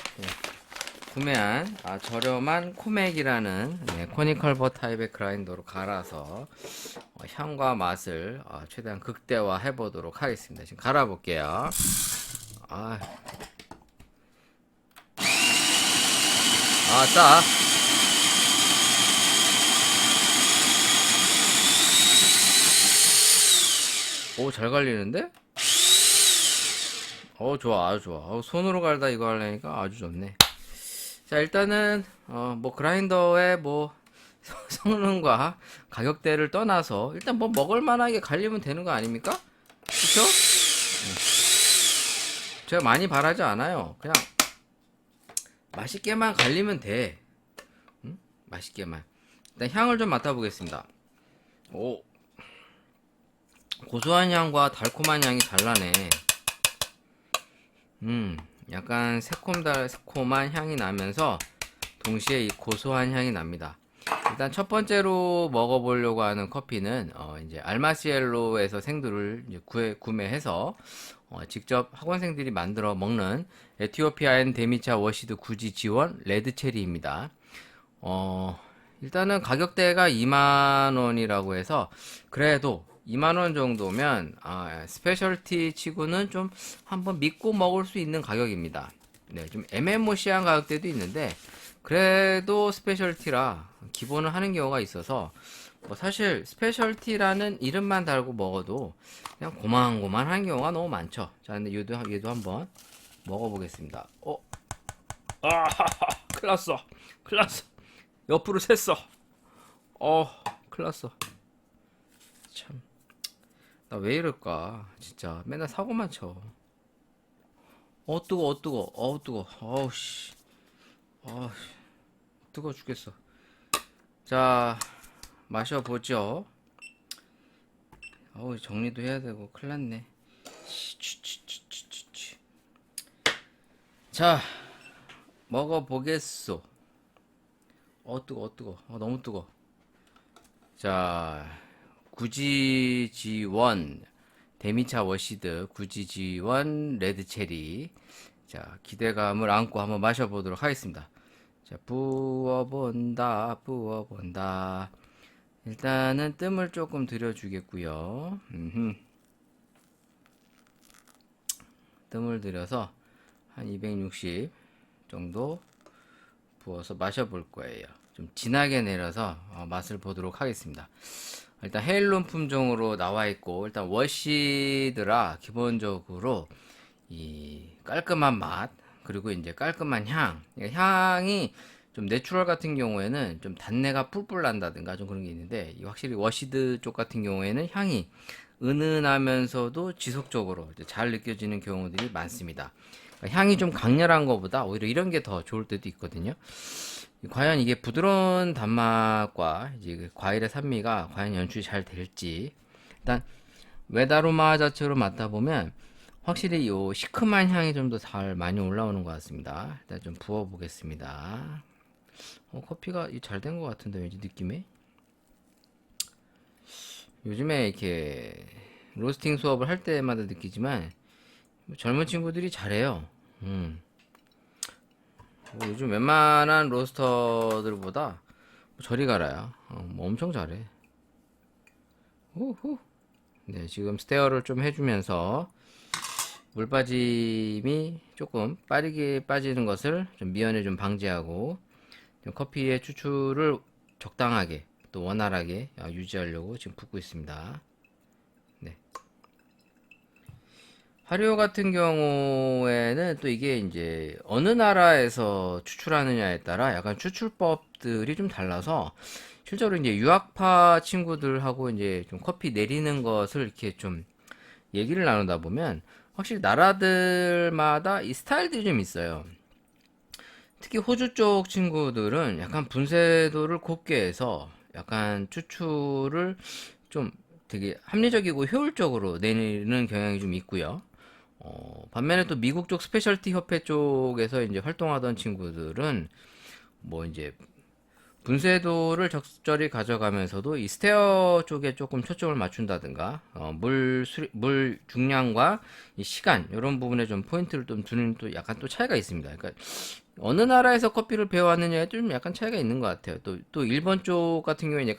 구매한 저렴한 코맥이라는 코니컬버 타입의 그라인더로 갈아서 향과 맛을 최대한 극대화 해보도록 하겠습니다. 지금 갈아볼게요. 싸. 오, 잘 갈리는데? 좋아, 아주 좋아. 손으로 갈다 이거 하려니까 아주 좋네. 자, 일단은 뭐 그라인더의 뭐 성능과 가격대를 떠나서 일단 뭐 먹을만하게 갈리면 되는 거 아닙니까? 그쵸? 제가 많이 바라지 않아요. 그냥 맛있게만 갈리면 돼. 응? 맛있게만. 일단 향을 좀 맡아보겠습니다. 오, 고소한 향과 달콤한 향이 잘 나네. 약간 새콤한 향이 나면서 동시에 이 고소한 향이 납니다. 일단 첫 번째로 먹어보려고 하는 커피는 이제 알마시엘로에서 생두를 이제 구매해서 직접 학원생들이 만들어 먹는 에티오피아엔 데미차 워시드 구지 지원 레드 체리입니다. 일단은 가격대가 2만원이라고 해서 그래도 2만원 정도면 스페셜티 치고는 좀 한번 믿고 먹을 수 있는 가격입니다. 네, 좀 애매모시한 가격대도 있는데 그래도 스페셜티라 기본을 하는 경우가 있어서 뭐 사실 스페셜티라는 이름만 달고 먹어도 그냥 고만고만한 경우가 너무 많죠. 자, 근데 얘도 한번 먹어보겠습니다. 큰일 났어. 옆으로 샜어. 큰일 났어. 참. 나 왜 이럴까? 진짜 맨날 사고만 쳐. 뜨거. 어우씨. 뜨거 죽겠어. 자, 마셔보죠. 정리도 해야 되고 큰일 났네. 자, 먹어보겠소. 뜨거. 너무 뜨거. 자, 구지지원 데미차 워시드 구지지원 레드체리. 자, 기대감을 안고 한번 마셔보도록 하겠습니다. 자, 부어본다. 일단은 뜸을 조금 들여주겠고요. 뜸을 들여서 한 260 정도 부어서 마셔볼 거예요. 좀 진하게 내려서 맛을 보도록 하겠습니다. 일단 헤일론 품종으로 나와 있고 일단 워시드라 기본적으로 이 깔끔한 맛 그리고 이제 깔끔한 향이 좀 내추럴 같은 경우에는 좀 단내가 뿔뿔 난다든가 좀 그런 게 있는데 확실히 워시드 쪽 같은 경우에는 향이 은은하면서도 지속적으로 잘 느껴지는 경우들이 많습니다. 그러니까 향이 좀 강렬한 것보다 오히려 이런 게 더 좋을 때도 있거든요. 과연 이게 부드러운 단맛과 이제 그 과일의 산미가 과연 연출이 잘 될지. 일단 외다루마 자체로 맡아보면 확실히 요 시큼한 향이 좀 더 잘 많이 올라오는 것 같습니다. 일단 좀 부어 보겠습니다. 커피가 잘 된 것 같은데 왠지 느낌에. 요즘에 이렇게 로스팅 수업을 할 때마다 느끼지만 젊은 친구들이 잘해요. 요즘 웬만한 로스터들보다 저리 가라야 뭐 엄청 잘해. 우후. 네, 지금 스테어를 좀 해주면서 물 빠짐이 조금 빠르게 빠지는 것을 좀 미연에 좀 방지하고 좀 커피의 추출을 적당하게 또 원활하게 유지하려고 지금 붓고 있습니다. 네. 화료 같은 경우에는 또 이게 이제 어느 나라에서 추출하느냐에 따라 약간 추출법들이 좀 달라서 실제로 이제 유학파 친구들하고 이제 좀 커피 내리는 것을 이렇게 좀 얘기를 나누다 보면 확실히 나라들마다 이 스타일들이 좀 있어요. 특히 호주 쪽 친구들은 약간 분쇄도를 곱게 해서 약간 추출을 좀 되게 합리적이고 효율적으로 내는 경향이 좀 있고요. 반면에 또 미국 쪽 스페셜티 협회 쪽에서 이제 활동하던 친구들은 뭐 이제 분쇄도를 적절히 가져가면서도 이 스테어 쪽에 조금 초점을 맞춘다든가 물 중량과 이 시간 이런 부분에 좀 포인트를 좀 두는 또 약간 또 차이가 있습니다. 그러니까 어느 나라에서 커피를 배워왔느냐에 좀 약간 차이가 있는 것 같아요. 또 일본 쪽 같은 경우에 이제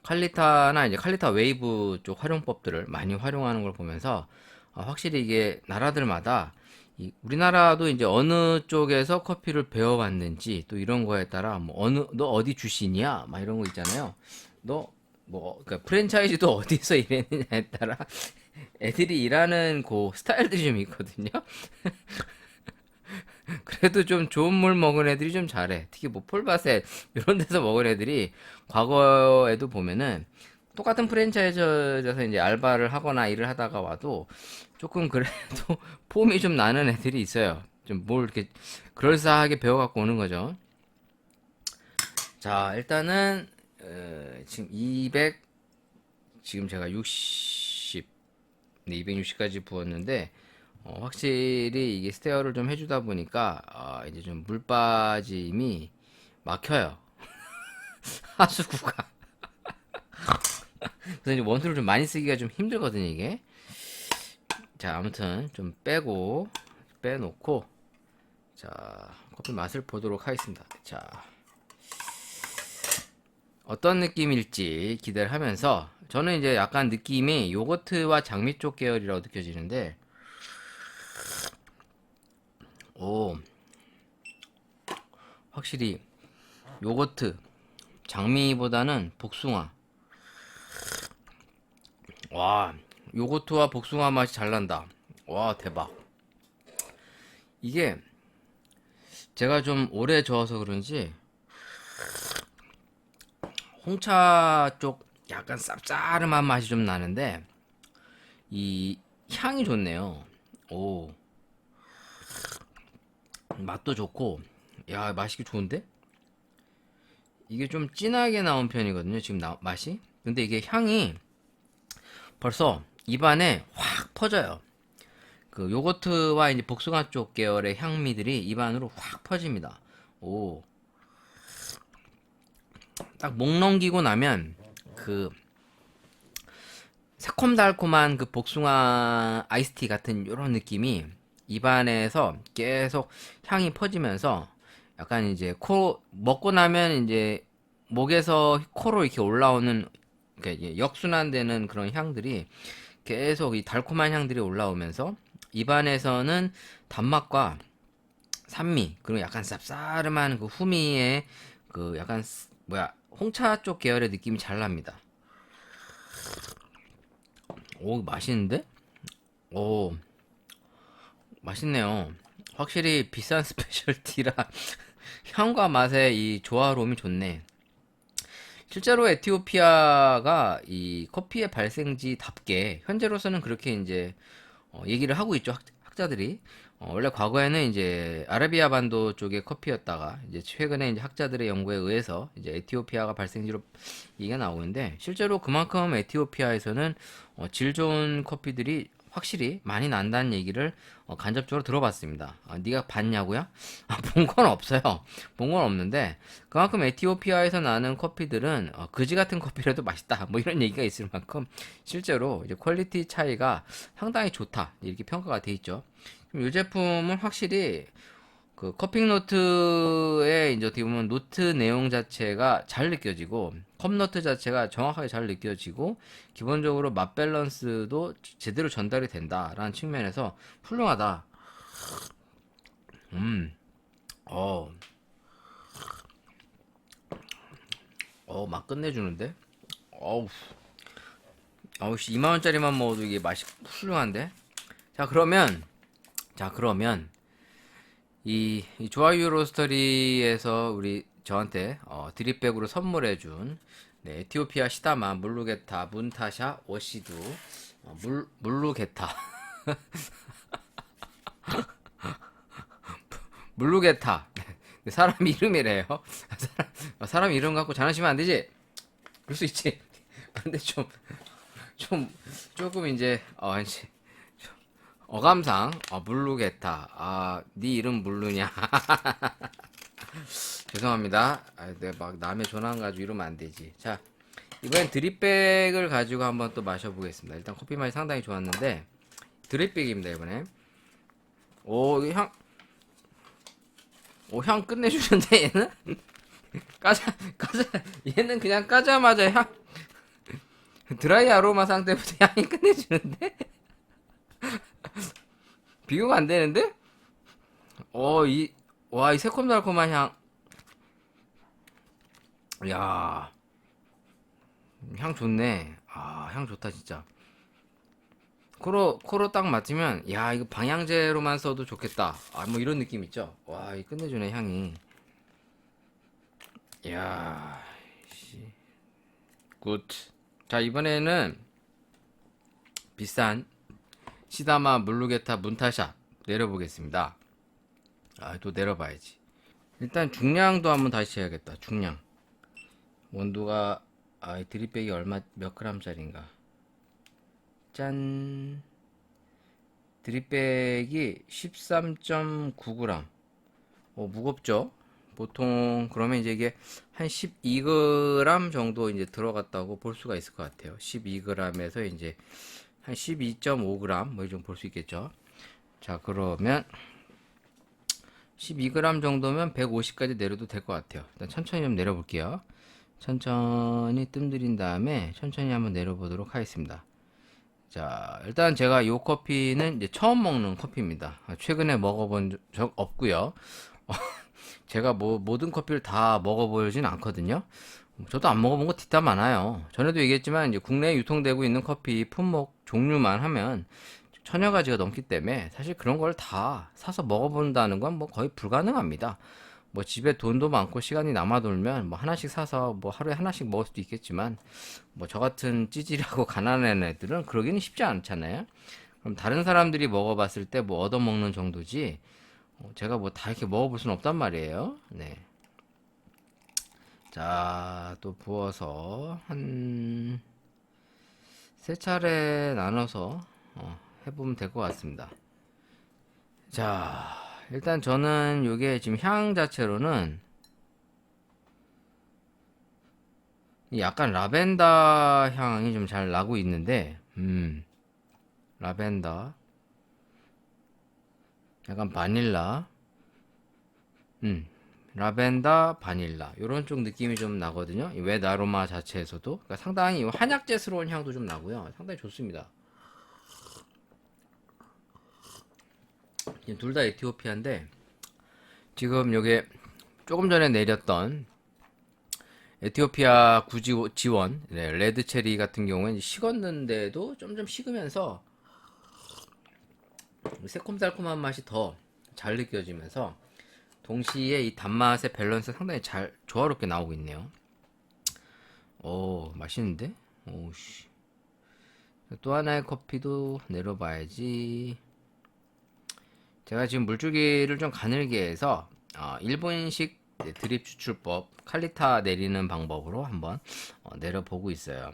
칼리타나 이제 칼리타 웨이브 쪽 활용법들을 많이 활용하는 걸 보면서 확실히 이게 나라들마다 우리나라도 이제 어느 쪽에서 커피를 배워왔는지 또 이런 거에 따라 뭐 너 어디 출신이야? 막 이런 거 있잖아요. 너 뭐 그러니까 프랜차이즈도 어디서 일했느냐에 따라 애들이 일하는 그 스타일들이 좀 있거든요. 그래도 좀 좋은 물 먹은 애들이 좀 잘해. 특히 뭐 폴바셋 이런 데서 먹은 애들이 과거에도 보면은 똑같은 프랜차이즈에서 이제 알바를 하거나 일을 하다가 와도 조금 그래도 폼이 좀 나는 애들이 있어요. 좀 뭘 이렇게 그럴싸하게 배워갖고 오는 거죠. 자, 일단은 지금 200, 지금 제가 60, 네, 260까지 부었는데 확실히 이게 스테어를 좀 해주다 보니까 이제 좀 물 빠짐이 막혀요. 하수구가. 그래서 이제 원수를 좀 많이 쓰기가 좀 힘들거든요, 이게. 자, 아무튼 좀 빼놓고, 자, 커피 맛을 보도록 하겠습니다. 자, 어떤 느낌일지 기대를 하면서, 저는 이제 약간 느낌이 요거트와 장미 쪽 계열이라고 느껴지는데, 오, 확실히 요거트, 장미보다는 복숭아. 와, 요거트와 복숭아 맛이 잘 난다. 와, 대박. 이게 제가 좀 오래 저어서 그런지 홍차 쪽 약간 쌉싸름한 맛이 좀 나는데 이 향이 좋네요. 오, 맛도 좋고, 야, 맛이 좋은데? 이게 좀 진하게 나온 편이거든요, 지금 맛이. 근데 이게 향이 벌써 입안에 확 퍼져요. 그 요거트와 이제 복숭아 쪽 계열의 향미들이 입안으로 확 퍼집니다. 오, 딱 목 넘기고 나면 그 새콤달콤한 그 복숭아 아이스티 같은 이런 느낌이 입안에서 계속 향이 퍼지면서 약간 이제 코 먹고 나면 이제 목에서 코로 이렇게 올라오는, 그러니까 역순환되는 그런 향들이 계속 이 달콤한 향들이 올라오면서 입안에서는 단맛과 산미 그리고 약간 쌉싸름한 그 후미의 그 약간 뭐야 홍차 쪽 계열의 느낌이 잘 납니다. 오, 맛있는데? 오, 맛있네요. 확실히 비싼 스페셜티라 향과 맛의 이 조화로움이 좋네. 실제로 에티오피아가 이 커피의 발생지답게 현재로서는 그렇게 이제 얘기를 하고 있죠. 학자들이. 원래 과거에는 이제 아라비아 반도 쪽의 커피였다가 이제 최근에 이제 학자들의 연구에 의해서 이제 에티오피아가 발생지로 얘기가 나오는데 실제로 그만큼 에티오피아에서는 질 좋은 커피들이 확실히 많이 난다는 얘기를 간접적으로 들어봤습니다. 네가 봤냐고요? 본 건 없어요. 본 건 없는데 그만큼 에티오피아에서 나는 커피들은 그지 같은 커피라도 맛있다. 뭐 이런 얘기가 있을 만큼 실제로 이제 퀄리티 차이가 상당히 좋다. 이렇게 평가가 돼 있죠. 이 제품은 확실히 그 커핑 노트에 이제 어떻게 보면 노트 내용 자체가 잘 느껴지고 컵 노트 자체가 정확하게 잘 느껴지고 기본적으로 맛 밸런스도 제대로 전달이 된다라는 측면에서 훌륭하다. 음, 어, 막 끝내주는데? 어우, 어우, 씨, 2만원짜리만 먹어도 이게 맛이 훌륭한데? 자, 그러면, 이 좋아요 로스터리에서 저한테, 드립백으로 선물해준, 네, 에티오피아 시다마, 물루게타, 문타샤, 오시두, 물루게타, 물루게타. 사람 이름이래요. 사람 이름 갖고 장난치면 안 되지? 그럴 수 있지. 근데 조금 이제 어감상, 물루겠다. 네 이름 물루냐. 죄송합니다. 내가 막 남의 전화 가지고 이러면 안 되지. 자, 이번엔 드립백을 가지고 한번 또 마셔보겠습니다. 일단 커피 맛이 상당히 좋았는데, 드립백입니다, 이번에. 이 향 끝내주는데, 얘는? 까자, 얘는 그냥 까자마자 드라이 아로마 상태부터 향이 끝내주는데? 비교가 안 되는데? 이 새콤달콤한 향. 야, 향 좋네. 향 좋다, 진짜. 코로 딱 맞으면, 야, 이거 방향제로만 써도 좋겠다. 뭐 이런 느낌 있죠? 이 끝내주네, 향이. 야, 씨. 굿. 자, 이번에는 비싼 시다마 물루게타 문타샤 내려보겠습니다. 또 내려봐야지. 일단 중량도 한번 다시 해야겠다. 중량. 원두가 이 드립백이 몇 그램짜리인가? 짠. 드립백이 13.9g. 무겁죠? 보통 그러면 이제 이게 한 12g 정도 이제 들어갔다고 볼 수가 있을 것 같아요. 12g에서 이제 한 12.5g 뭐 이 정도 볼 수 있겠죠. 자, 그러면 12g 정도면 150까지 내려도 될 것 같아요. 일단 천천히 좀 내려볼게요. 천천히 뜸들인 다음에 천천히 한번 내려보도록 하겠습니다. 자, 일단 제가 이 커피는 이제 처음 먹는 커피입니다. 최근에 먹어본 적 없고요. 제가 뭐 모든 커피를 다 먹어보진 않거든요. 저도 안 먹어본 거 뒷담 많아요. 전에도 얘기했지만 이제 국내에 유통되고 있는 커피 품목 종류만 하면 천여 가지가 넘기 때문에 사실 그런 걸 다 사서 먹어본다는 건 뭐 거의 불가능합니다. 뭐 집에 돈도 많고 시간이 남아 돌면 뭐 하나씩 사서 뭐 하루에 하나씩 먹을 수도 있겠지만 뭐 저 같은 찌질하고 가난한 애들은 그러기는 쉽지 않잖아요. 그럼 다른 사람들이 먹어봤을 때 뭐 얻어먹는 정도지 제가 뭐 다 이렇게 먹어볼 수는 없단 말이에요. 네. 자, 또 부어서 한 세 차례 나눠서 해보면 될 것 같습니다. 자, 일단 저는 이게 지금 향 자체로는 약간 라벤더 향이 좀 잘 나고 있는데, 라벤더, 약간 바닐라, 라벤더, 바닐라 이런 쪽 느낌이 좀 나거든요. 이 웻 아로마 자체에서도 그러니까 상당히 한약재스러운 향도 좀 나고요. 상당히 좋습니다. 둘 다 에티오피아인데 지금 요게 조금 전에 내렸던 에티오피아 지원 레드체리 같은 경우는 식었는데도 좀 식으면서 새콤달콤한 맛이 더 잘 느껴지면서 동시에 이 단맛의 밸런스 상당히 잘 조화롭게 나오고 있네요. 맛있는데? 오씨. 또 하나의 커피도 내려봐야지. 제가 지금 물줄기를 좀 가늘게 해서 일본식 드립 추출법 칼리타 내리는 방법으로 한번 내려보고 있어요.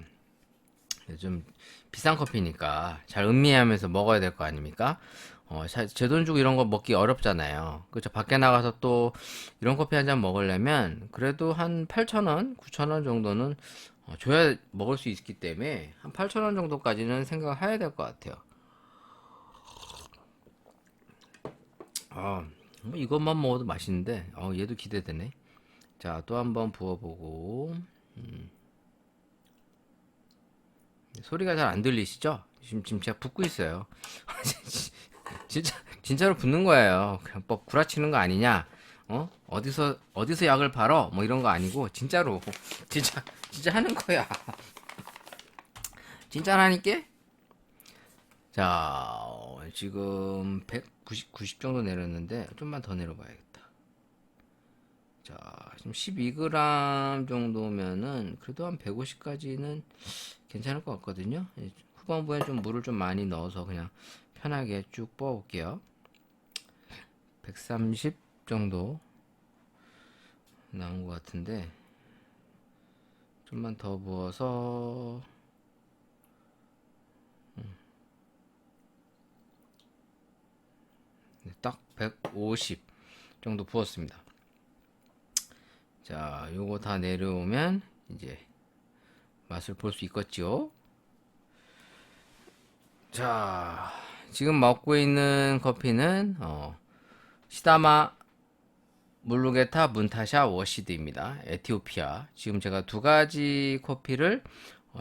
좀 비싼 커피니까 잘 음미하면서 먹어야 될 거 아닙니까? 제 돈 주고 이런 거 먹기 어렵잖아요. 그렇죠. 밖에 나가서 또 이런 커피 한 잔 먹으려면 그래도 한 8,000원, 9,000원 정도는 줘야 먹을 수 있기 때문에 한 8,000원 정도까지는 생각을 해야 될 것 같아요. 뭐 이것만 먹어도 맛있는데 얘도 기대되네. 자, 또 한번 부어보고 소리가 잘 안 들리시죠? 지금 제가 붓고 있어요. 진짜로 붓는 거예요. 그냥 뭐 구라치는 거 아니냐? 어디서 약을 팔어? 뭐 이런 거 아니고 진짜로 진짜 하는 거야. 진짜라니까? 자, 지금 190 정도 내렸는데 좀만 더 내려봐야겠다. 자, 지금 12g 정도면은 그래도 한 150까지는 괜찮을 것 같거든요. 후반부에 좀 물을 좀 많이 넣어서 그냥 편하게 쭉 뻐올게요. 130 정도 나온 것 같은데 좀만 더 부어서 딱 150 정도 부었습니다. 자, 요거 다 내려오면 이제 맛을 볼 수 있겠죠. 자, 지금 먹고 있는 커피는 시다마 물루게타 문타샤 워시드입니다. 에티오피아. 지금 제가 두 가지 커피를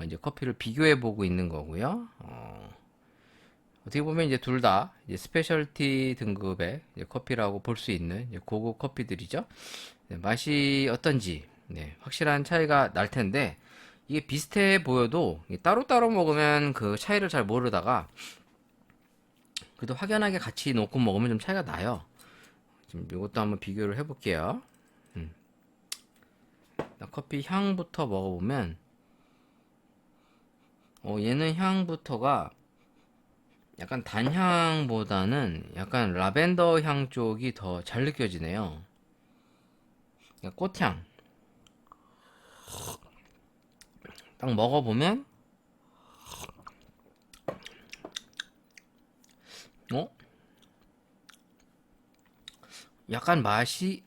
이제 커피를 비교해 보고 있는 거고요. 어떻게 보면 이제 둘 다 스페셜티 등급의 커피라고 볼 수 있는 고급 커피들이죠. 네, 맛이 어떤지 확실한 차이가 날 텐데 이게 비슷해 보여도 따로따로 먹으면 그 차이를 잘 모르다가 그래도 확연하게 같이 놓고 먹으면 좀 차이가 나요. 지금 이것도 한번 비교를 해볼게요. 커피 향부터 먹어보면 얘는 향부터가 약간 단향보다는 약간 라벤더 향 쪽이 더 잘 느껴지네요. 꽃향. 딱 먹어보면 약간 맛이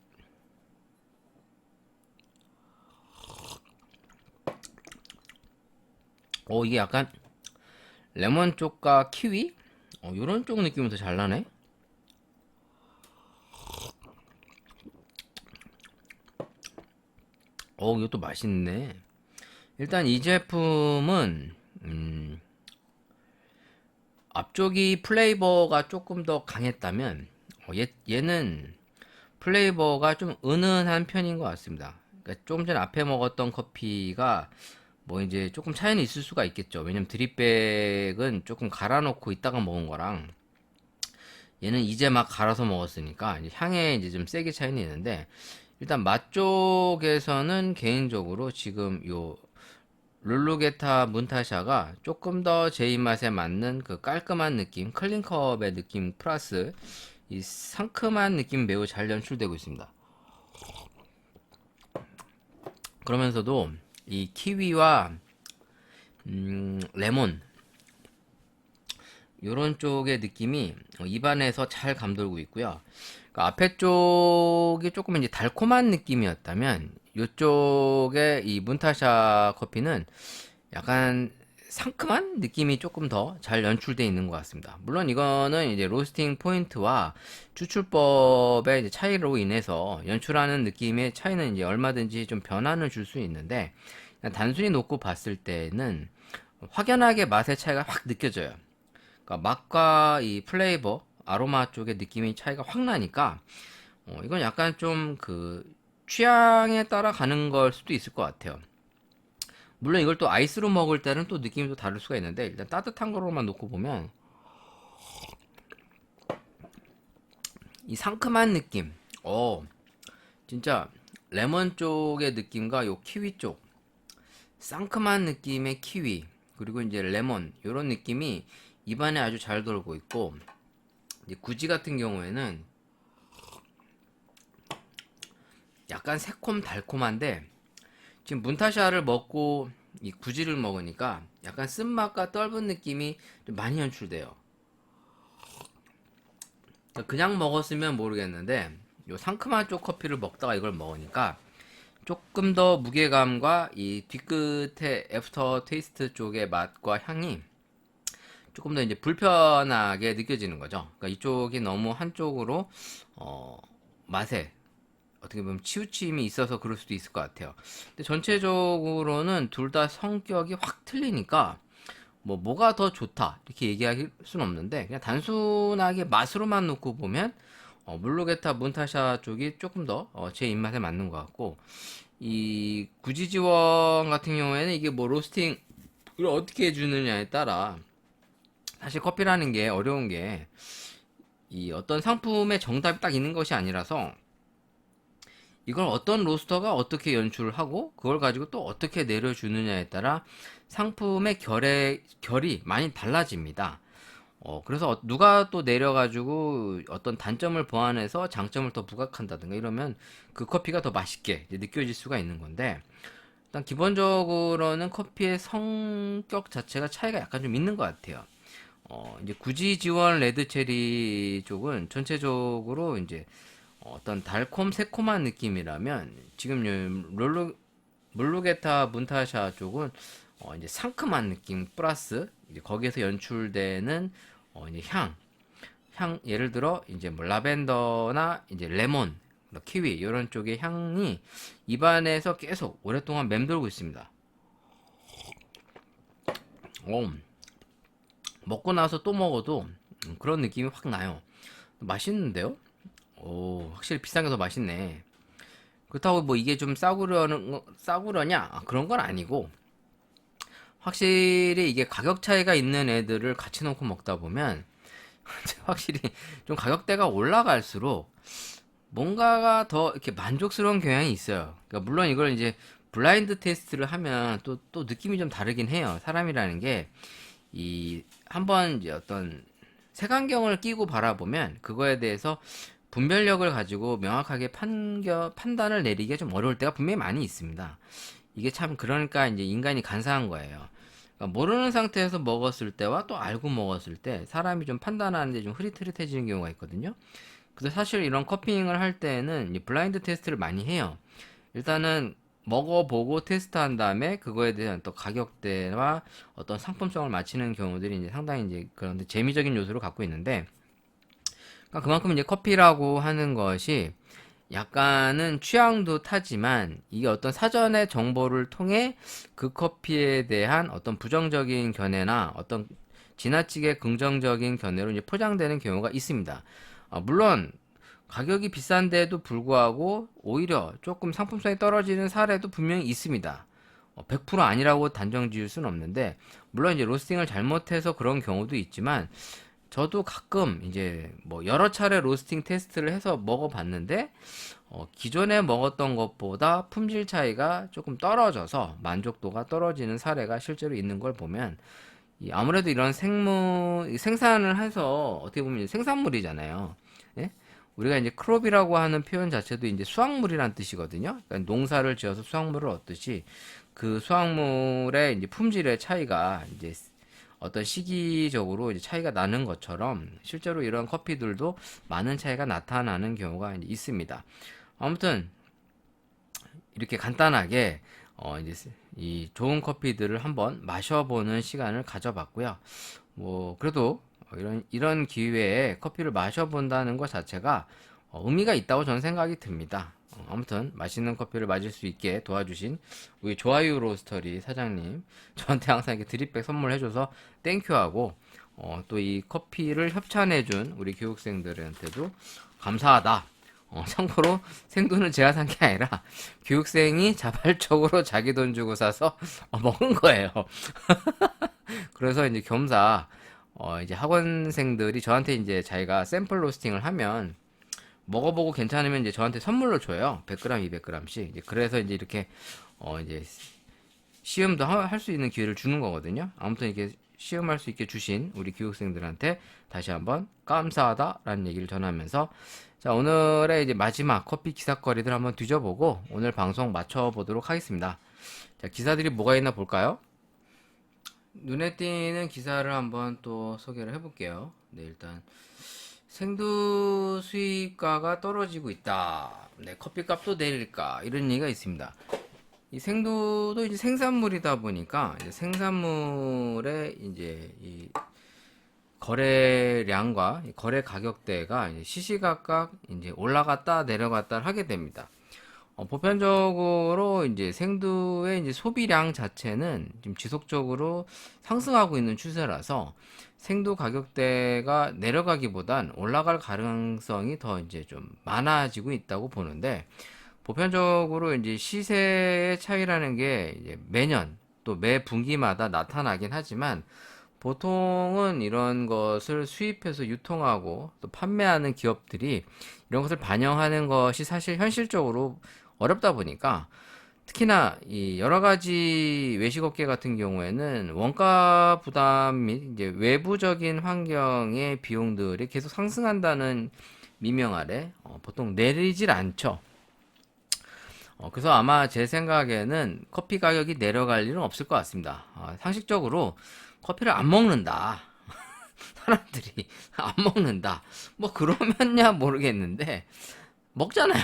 이게 약간 레몬 쪽과 키위 요런 쪽 느낌이 더 잘 나네. 이것도 맛있네. 일단 이 제품은 앞쪽이 플레이버가 조금 더 강했다면 얘는 플레이버가 좀 은은한 편인 것 같습니다. 그러니까 좀 전 앞에 먹었던 커피가 뭐 이제 조금 차이는 있을 수가 있겠죠. 왜냐면 드립백은 조금 갈아놓고 있다가 먹은 거랑 얘는 이제 막 갈아서 먹었으니까 이제 향에 이제 좀 세게 차이는 있는데 일단 맛 쪽에서는 개인적으로 지금 요 룰루게타 문타샤가 조금 더 제 입맛에 맞는 그 깔끔한 느낌, 클린컵의 느낌 플러스 이 상큼한 느낌 매우 잘 연출되고 있습니다. 그러면서도 이 키위와 레몬 요런 쪽의 느낌이 입안에서 잘 감돌고 있고요. 그러니까 앞에 쪽이 조금 이제 달콤한 느낌이었다면 이쪽의 이 문타샤 커피는 약간 상큼한 느낌이 조금 더 잘 연출되어 있는 것 같습니다. 물론 이거는 이제 로스팅 포인트와 추출법의 이제 차이로 인해서 연출하는 느낌의 차이는 이제 얼마든지 좀 변화는 줄 수 있는데 단순히 놓고 봤을 때는 확연하게 맛의 차이가 확 느껴져요. 그러니까 맛과 이 플레이버, 아로마 쪽의 느낌의 차이가 확 나니까 이건 약간 좀 그 취향에 따라 가는 걸 수도 있을 것 같아요. 물론 이걸 또 아이스로 먹을 때는 또 느낌이 또 다를 수가 있는데 일단 따뜻한 거로만 놓고 보면 이 상큼한 느낌 진짜 레몬 쪽의 느낌과 요 키위 쪽 상큼한 느낌의 키위 그리고 이제 레몬 요런 느낌이 입안에 아주 잘 돌고 있고 이제 구지 같은 경우에는 약간 새콤 달콤한데 지금 문타샤를 먹고 이 구지를 먹으니까 약간 쓴맛과 떫은 느낌이 좀 많이 연출돼요. 그냥 먹었으면 모르겠는데 요 상큼한 쪽 커피를 먹다가 이걸 먹으니까 조금 더 무게감과 이 뒤끝의 애프터 테이스트 쪽의 맛과 향이 조금 더 이제 불편하게 느껴지는 거죠. 그러니까 이쪽이 너무 한쪽으로 맛에 어떻게 보면 치우침이 있어서 그럴 수도 있을 것 같아요. 근데 전체적으로는 둘 다 성격이 확 틀리니까 뭐가 더 좋다 이렇게 얘기할 수는 없는데 그냥 단순하게 맛으로만 놓고 보면 물루게타 문타샤 쪽이 조금 더 제 입맛에 맞는 것 같고, 이 구지지원 같은 경우에는 이게 뭐 로스팅을 어떻게 해주느냐에 따라 사실 커피라는 게 어려운 게 이 어떤 상품의 정답이 딱 있는 것이 아니라서 이걸 어떤 로스터가 어떻게 연출을 하고 그걸 가지고 또 어떻게 내려주느냐에 따라 상품의 결이 많이 달라집니다. 그래서 누가 또 내려가지고 어떤 단점을 보완해서 장점을 더 부각한다든가 이러면 그 커피가 더 맛있게 이제 느껴질 수가 있는 건데, 일단 기본적으로는 커피의 성격 자체가 차이가 약간 좀 있는 것 같아요. 이제 구지 지원 레드체리 쪽은 전체적으로 이제 어떤 달콤 새콤한 느낌이라면, 지금 물루게타 문타샤 쪽은 이제 상큼한 느낌 플러스 이제 거기에서 연출되는 이제 향 예를 들어 이제 뭐 라벤더나 이제 레몬, 뭐 키위 이런 쪽의 향이 입안에서 계속 오랫동안 맴돌고 있습니다. 어, 먹고 나서 또 먹어도 그런 느낌이 확 나요. 맛있는데요? 오, 확실히 비싼 게 더 맛있네. 그렇다고 뭐 이게 좀 싸구려냐? 그런 건 아니고, 확실히 이게 가격 차이가 있는 애들을 같이 놓고 먹다 보면 확실히 좀 가격대가 올라갈수록 뭔가가 더 이렇게 만족스러운 경향이 있어요. 그러니까 물론 이걸 이제 블라인드 테스트를 하면 또 느낌이 좀 다르긴 해요. 사람이라는 게 이 한번 이제 어떤 색안경을 끼고 바라보면 그거에 대해서 분별력을 가지고 명확하게 판단을 내리기가 좀 어려울 때가 분명히 많이 있습니다. 이게 참 그러니까 이제 인간이 간사한 거예요. 그러니까 모르는 상태에서 먹었을 때와 또 알고 먹었을 때 사람이 좀 판단하는데 좀 흐릿흐릿해지는 경우가 있거든요. 근데 사실 이런 커핑을 할 때는 이 블라인드 테스트를 많이 해요. 일단은 먹어보고 테스트한 다음에 그거에 대한 또 가격대와 어떤 상품성을 맞추는 경우들이 이제 상당히 이제 그런 재미적인 요소를 갖고 있는데, 그러니까 그만큼 이제 커피라고 하는 것이 약간은 취향도 타지만 이게 어떤 사전의 정보를 통해 그 커피에 대한 어떤 부정적인 견해나 어떤 지나치게 긍정적인 견해로 이제 포장되는 경우가 있습니다. 물론 가격이 비싼데도 불구하고 오히려 조금 상품성이 떨어지는 사례도 분명히 있습니다. 100% 아니라고 단정 지을 수는 없는데, 물론 이제 로스팅을 잘못해서 그런 경우도 있지만 저도 가끔 이제 뭐 여러 차례 로스팅 테스트를 해서 먹어봤는데 기존에 먹었던 것보다 품질 차이가 조금 떨어져서 만족도가 떨어지는 사례가 실제로 있는 걸 보면, 아무래도 이런 생산을 해서 어떻게 보면 생산물이잖아요. 예? 우리가 이제 크롭이라고 하는 표현 자체도 이제 수확물이란 뜻이거든요. 그러니까 농사를 지어서 수확물을 얻듯이 그 수확물의 이제 품질의 차이가 이제 어떤 시기적으로 이제 차이가 나는 것처럼 실제로 이런 커피들도 많은 차이가 나타나는 경우가 이제 있습니다. 아무튼 이렇게 간단하게 이제 이 좋은 커피들을 한번 마셔보는 시간을 가져봤고요. 뭐 그래도 이런 기회에 커피를 마셔본다는 것 자체가 의미가 있다고 저는 생각이 듭니다. 아무튼 맛있는 커피를 마실 수 있게 도와주신 우리 좋아요 로스터리 사장님, 저한테 항상 이렇게 드립백 선물해줘서 땡큐하고, 또 이 커피를 협찬해준 우리 교육생들한테도 감사하다. 참고로 생돈은 제가 산 게 아니라 교육생이 자발적으로 자기 돈 주고 사서 먹은 거예요. 그래서 이제 겸사 이제 학원생들이 저한테 이제 자기가 샘플 로스팅을 하면 먹어보고 괜찮으면 이제 저한테 선물로 줘요. 100g, 200g씩. 이제 그래서 이제 이렇게 이제 시음도 할 수 있는 기회를 주는 거거든요. 아무튼 이렇게 시음할 수 있게 주신 우리 교육생들한테 다시 한번 감사하다라는 얘기를 전하면서, 자, 오늘의 이제 마지막 커피 기사거리들 한번 뒤져보고 오늘 방송 마쳐보도록 하겠습니다. 자, 기사들이 뭐가 있나 볼까요? 눈에 띄는 기사를 한번 또 소개를 해볼게요. 네, 일단 생두 수입가가 떨어지고 있다. 네, 커피값도 내릴까? 이런 얘기가 있습니다. 이 생두도 이제 생산물이다 보니까 이제 생산물의 이제 이 거래량과 거래 가격대가 이제 시시각각 이제 올라갔다 내려갔다 하게 됩니다. 보편적으로 이제 생두의 이제 소비량 자체는 지금 지속적으로 상승하고 있는 추세라서 생두 가격대가 내려가기보단 올라갈 가능성이 더 이제 좀 많아지고 있다고 보는데, 보편적으로 이제 시세의 차이라는 게 이제 매년 또 매 분기마다 나타나긴 하지만, 보통은 이런 것을 수입해서 유통하고 또 판매하는 기업들이 이런 것을 반영하는 것이 사실 현실적으로 어렵다 보니까, 특히나 이 여러 가지 외식업계 같은 경우에는 원가 부담 및 이제 외부적인 환경의 비용들이 계속 상승한다는 미명 아래 보통 내리질 않죠. 그래서 아마 제 생각에는 커피 가격이 내려갈 일은 없을 것 같습니다. 상식적으로 커피를 안 먹는다. 사람들이 안 먹는다. 뭐 그러면야 모르겠는데 먹잖아요.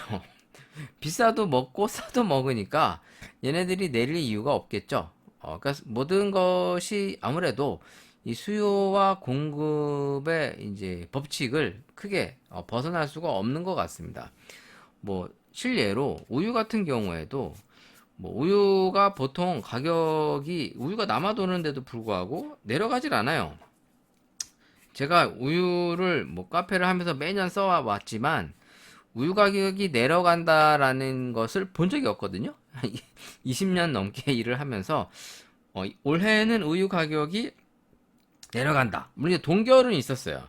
비싸도 먹고 싸도 먹으니까 얘네들이 내릴 이유가 없겠죠. 그러니까 모든 것이 아무래도 이 수요와 공급의 이제 법칙을 크게 벗어날 수가 없는 것 같습니다. 뭐 실례로 우유 같은 경우에도 뭐 우유가 보통 가격이 우유가 남아도는데도 불구하고 내려가질 않아요. 제가 우유를 뭐 카페를 하면서 매년 써와 왔지만 우유 가격이 내려간다라는 것을 본 적이 없거든요. 20년 넘게 일을 하면서 올해는 우유 가격이 내려간다. 물론 이제 동결은 있었어요.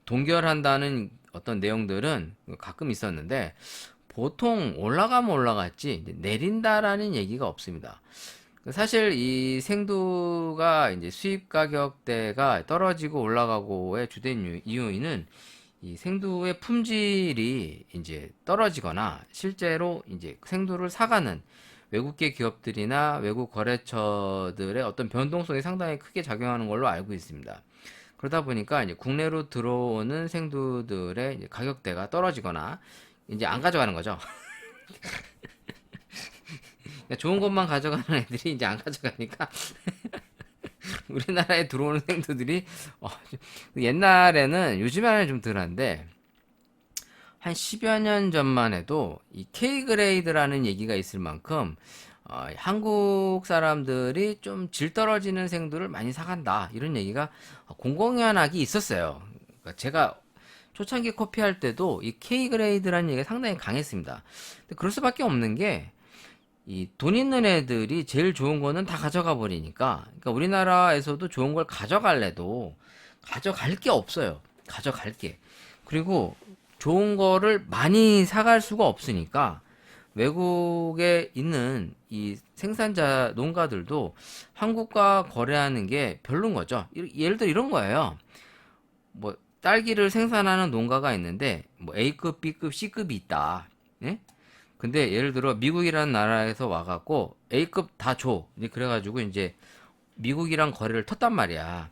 동결한다는 어떤 내용들은 가끔 있었는데 보통 올라가면 올라갔지 이제 내린다라는 얘기가 없습니다. 사실 이 생두가 이제 수입 가격대가 떨어지고 올라가고의 주된 이유는 이 생두의 품질이 이제 떨어지거나 실제로 이제 생두를 사가는 외국계 기업들이나 외국 거래처들의 어떤 변동성이 상당히 크게 작용하는 걸로 알고 있습니다. 그러다 보니까 이제 국내로 들어오는 생두들의 이제 가격대가 떨어지거나 이제 안 가져가는 거죠. 그러니까 좋은 것만 가져가는 애들이 이제 안 가져가니까 우리나라에 들어오는 생두들이 옛날에는 요즘에는 좀 덜한데 한 10여 년 전만 해도 이 K그레이드라는 얘기가 있을 만큼 한국 사람들이 좀 질 떨어지는 생두를 많이 사간다 이런 얘기가 공공연하게 있었어요. 그러니까 제가 초창기 커피 할 때도 이 K그레이드라는 얘기가 상당히 강했습니다. 근데 그럴 수밖에 없는 게 이 돈 있는 애들이 제일 좋은 거는 다 가져가 버리니까, 그러니까 우리나라에서도 좋은 걸 가져갈래도 가져갈 게 없어요. 가져갈 게. 그리고 좋은 거를 많이 사갈 수가 없으니까 외국에 있는 이 생산자 농가들도 한국과 거래하는 게 별론 거죠. 예를 들어 이런 거예요. 뭐 딸기를 생산하는 농가가 있는데 뭐 A급, B급, C급이 있다. 예? 근데 예를 들어 미국이라는 나라에서 와갖고 A급 다 줘. 이제 그래가지고 이제 미국이랑 거래를 텄단 말이야.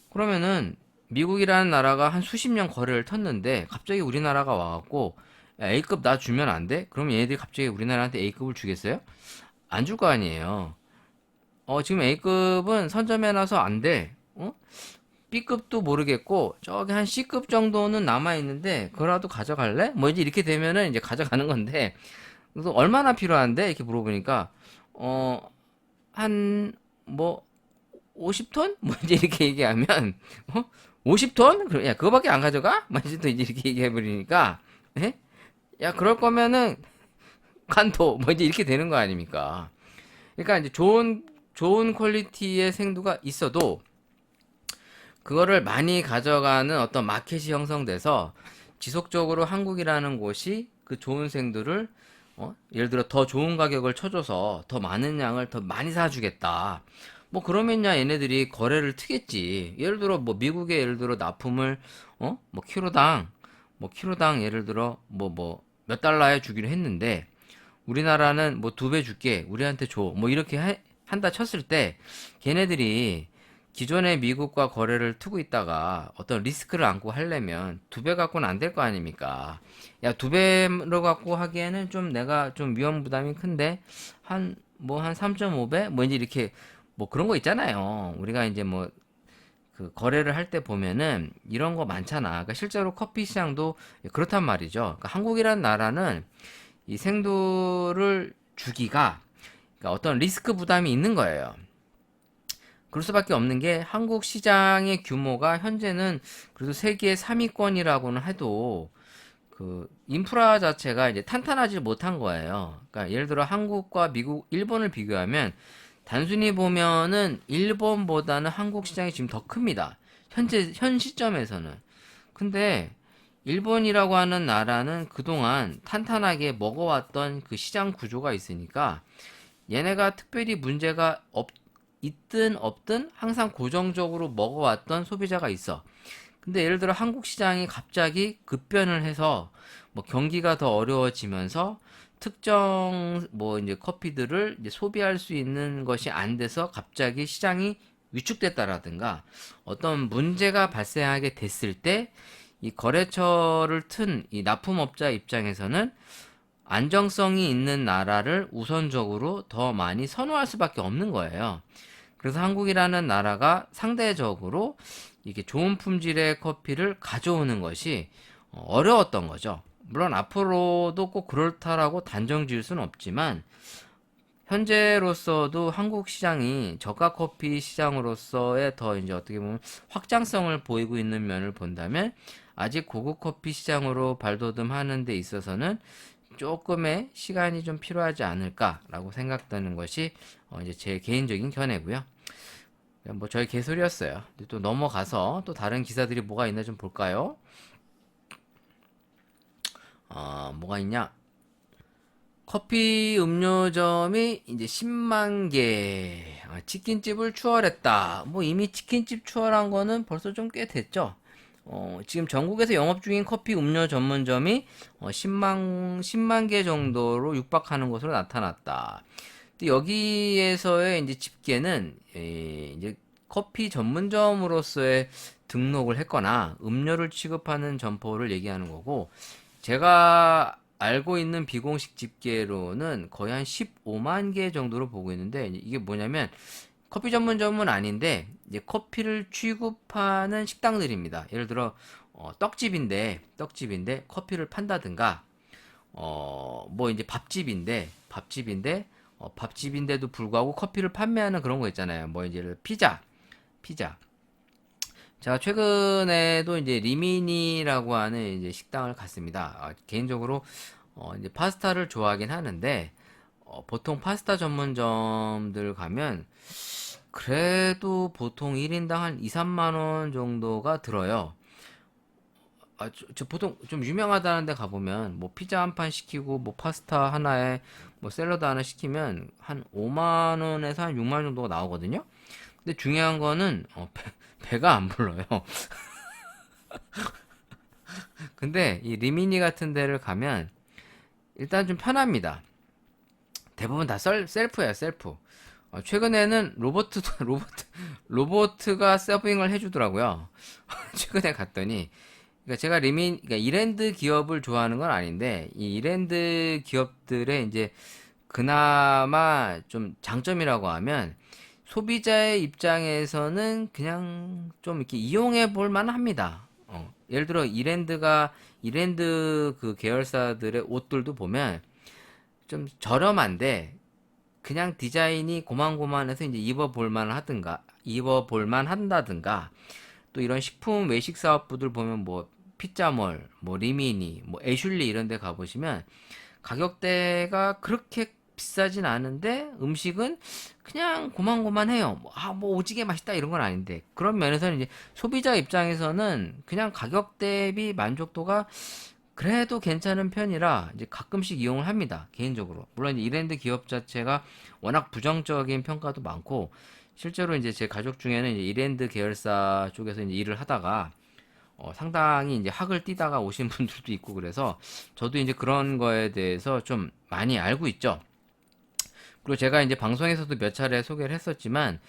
그러면은 미국이라는 나라가 한 수십 년 거래를 텄는데 갑자기 우리나라가 와갖고 야, A급 나 주면 안 돼? 그럼 얘네들이 갑자기 우리나라한테 A급을 주겠어요? 안 줄 거 아니에요. 지금 A급은 선점해놔서 안 돼. B급도 모르겠고 저기 한 C급 정도는 남아 있는데 그거라도 가져갈래? 뭐 이제 이렇게 되면은 이제 가져가는 건데, 그래서 얼마나 필요한데 이렇게 물어보니까 한 뭐 50톤? 뭐 이제 이렇게 얘기하면 50톤? 그래, 야 그거밖에 안 가져가? 막 이제 또 이제 이렇게 얘기해 버리니까 예? 야 그럴 거면은 칸토 뭐 이제 이렇게 되는 거 아닙니까? 그러니까 이제 좋은 퀄리티의 생두가 있어도 그거를 많이 가져가는 어떤 마켓이 형성돼서 지속적으로 한국이라는 곳이 그 좋은 생두를 예를 들어 더 좋은 가격을 쳐줘서 더 많은 양을 더 많이 사주겠다. 뭐 그러면야 얘네들이 거래를 트겠지. 예를 들어 뭐 미국에 예를 들어 납품을 뭐 키로당 예를 들어 뭐 몇 달러에 주기로 했는데 우리나라는 뭐 2배 줄게. 우리한테 줘. 뭐 이렇게 한다 쳤을 때 걔네들이 기존의 미국과 거래를 두고 있다가 어떤 리스크를 안고 하려면 2배 갖고는 안 될 거 아닙니까? 야, 2배로 갖고 하기에는 좀 내가 좀 위험 부담이 큰데 한 3.5배? 뭐 이제 이렇게 뭐 그런 거 있잖아요. 우리가 이제 뭐 그 거래를 할 때 보면은 이런 거 많잖아. 그러니까 실제로 커피 시장도 그렇단 말이죠. 그러니까 한국이라는 나라는 이 생도를 주기가 그러니까 어떤 리스크 부담이 있는 거예요. 그럴 수밖에 없는 게 한국 시장의 규모가 현재는 그래도 세계 3위권이라고는 해도 그 인프라 자체가 이제 탄탄하지 못한 거예요. 그러니까 예를 들어 한국과 미국, 일본을 비교하면 단순히 보면은 일본보다는 한국 시장이 지금 더 큽니다. 현 시점에서는. 근데 일본이라고 하는 나라는 그동안 탄탄하게 먹어왔던 그 시장 구조가 있으니까 얘네가 특별히 문제가 있든 없든 항상 고정적으로 먹어왔던 소비자가 있어. 근데 예를 들어 한국 시장이 갑자기 급변을 해서 뭐 경기가 더 어려워지면서 특정 뭐 이제 커피들을 이제 소비할 수 있는 것이 안 돼서 갑자기 시장이 위축됐다라든가 어떤 문제가 발생하게 됐을 때 이 거래처를 튼 이 납품업자 입장에서는 안정성이 있는 나라를 우선적으로 더 많이 선호할 수밖에 없는 거예요. 그래서 한국이라는 나라가 상대적으로 이게 좋은 품질의 커피를 가져오는 것이 어려웠던 거죠. 물론 앞으로도 꼭 그렇다라고 단정 지을 수는 없지만 현재로서도 한국 시장이 저가 커피 시장으로서의 더 이제 어떻게 보면 확장성을 보이고 있는 면을 본다면 아직 고급 커피 시장으로 발돋움하는 데 있어서는 조금의 시간이 좀 필요하지 않을까라고 생각되는 것이 이제 제 개인적인 견해고요. 뭐 저희 개소리였어요. 또 넘어가서 또 다른 기사들이 뭐가 있나 좀 볼까요? 뭐가 있냐? 커피 음료점이 이제 10만 개, 치킨집을 추월했다. 뭐 이미 치킨집 추월한 거는 벌써 좀 꽤 됐죠. 지금 전국에서 영업 중인 커피 음료 전문점이 10만 개 정도로 육박하는 것으로 나타났다. 근데 여기에서의 이제 집계는 이제 커피 전문점으로서의 등록을 했거나 음료를 취급하는 점포를 얘기하는 거고, 제가 알고 있는 비공식 집계로는 거의 한 15만 개 정도로 보고 있는데, 이게 뭐냐면 커피 전문점은 아닌데 이제 커피를 취급하는 식당들입니다. 예를 들어 떡집인데 커피를 판다든가, 뭐 이제 밥집인데도 불구하고 커피를 판매하는 그런 거 있잖아요. 뭐 이제 피자. 제가 최근에도 이제 리미니라고 하는 이제 식당을 갔습니다. 개인적으로 이제 파스타를 좋아하긴 하는데 보통 파스타 전문점들 가면 그래도 보통 1인당 한 2, 3만 원 정도가 들어요. 저 보통 좀 유명하다는 데 가보면 뭐 피자 한 판 시키고 뭐 파스타 하나에 뭐 샐러드 하나 시키면 한 5만 원에서 한 6만 원 정도가 나오거든요. 근데 중요한 거는 배가 안 불러요. 근데 이 리미니 같은 데를 가면 일단 좀 편합니다. 대부분 다 셀프예요, 셀프. 최근에는 로보트가 서빙을 해주더라고요. 최근에 갔더니, 그러니까 제가 그러니까 이랜드 기업을 좋아하는 건 아닌데, 이 이랜드 기업들의 이제 그나마 좀 장점이라고 하면, 소비자의 입장에서는 그냥 좀 이렇게 이용해 볼 만합니다. 예를 들어 이랜드 그 계열사들의 옷들도 보면 좀 저렴한데 그냥 디자인이 고만고만해서 이제 입어볼 만한다든가, 또 이런 식품 외식 사업부들 보면 뭐 피자몰, 뭐 리미니, 뭐 애슐리 이런 데 가보시면 가격대가 그렇게 비싸진 않은데 음식은 그냥 고만고만해요. 뭐 오지게 맛있다 이런 건 아닌데, 그런 면에서는 이제 소비자 입장에서는 그냥 가격 대비 만족도가 그래도 괜찮은 편이라 이제 가끔씩 이용을 합니다. 개인적으로. 물론 이제 이랜드 기업 자체가 워낙 부정적인 평가도 많고, 실제로 이제 제 가족 중에는 이제 이랜드 계열사 쪽에서 이제 일을 하다가 상당히 이제 학을 띄다가 오신 분들도 있고, 그래서 저도 이제 그런 거에 대해서 좀 많이 알고 있죠. 그리고 제가 이제 방송에서도 몇 차례 소개를 했었지만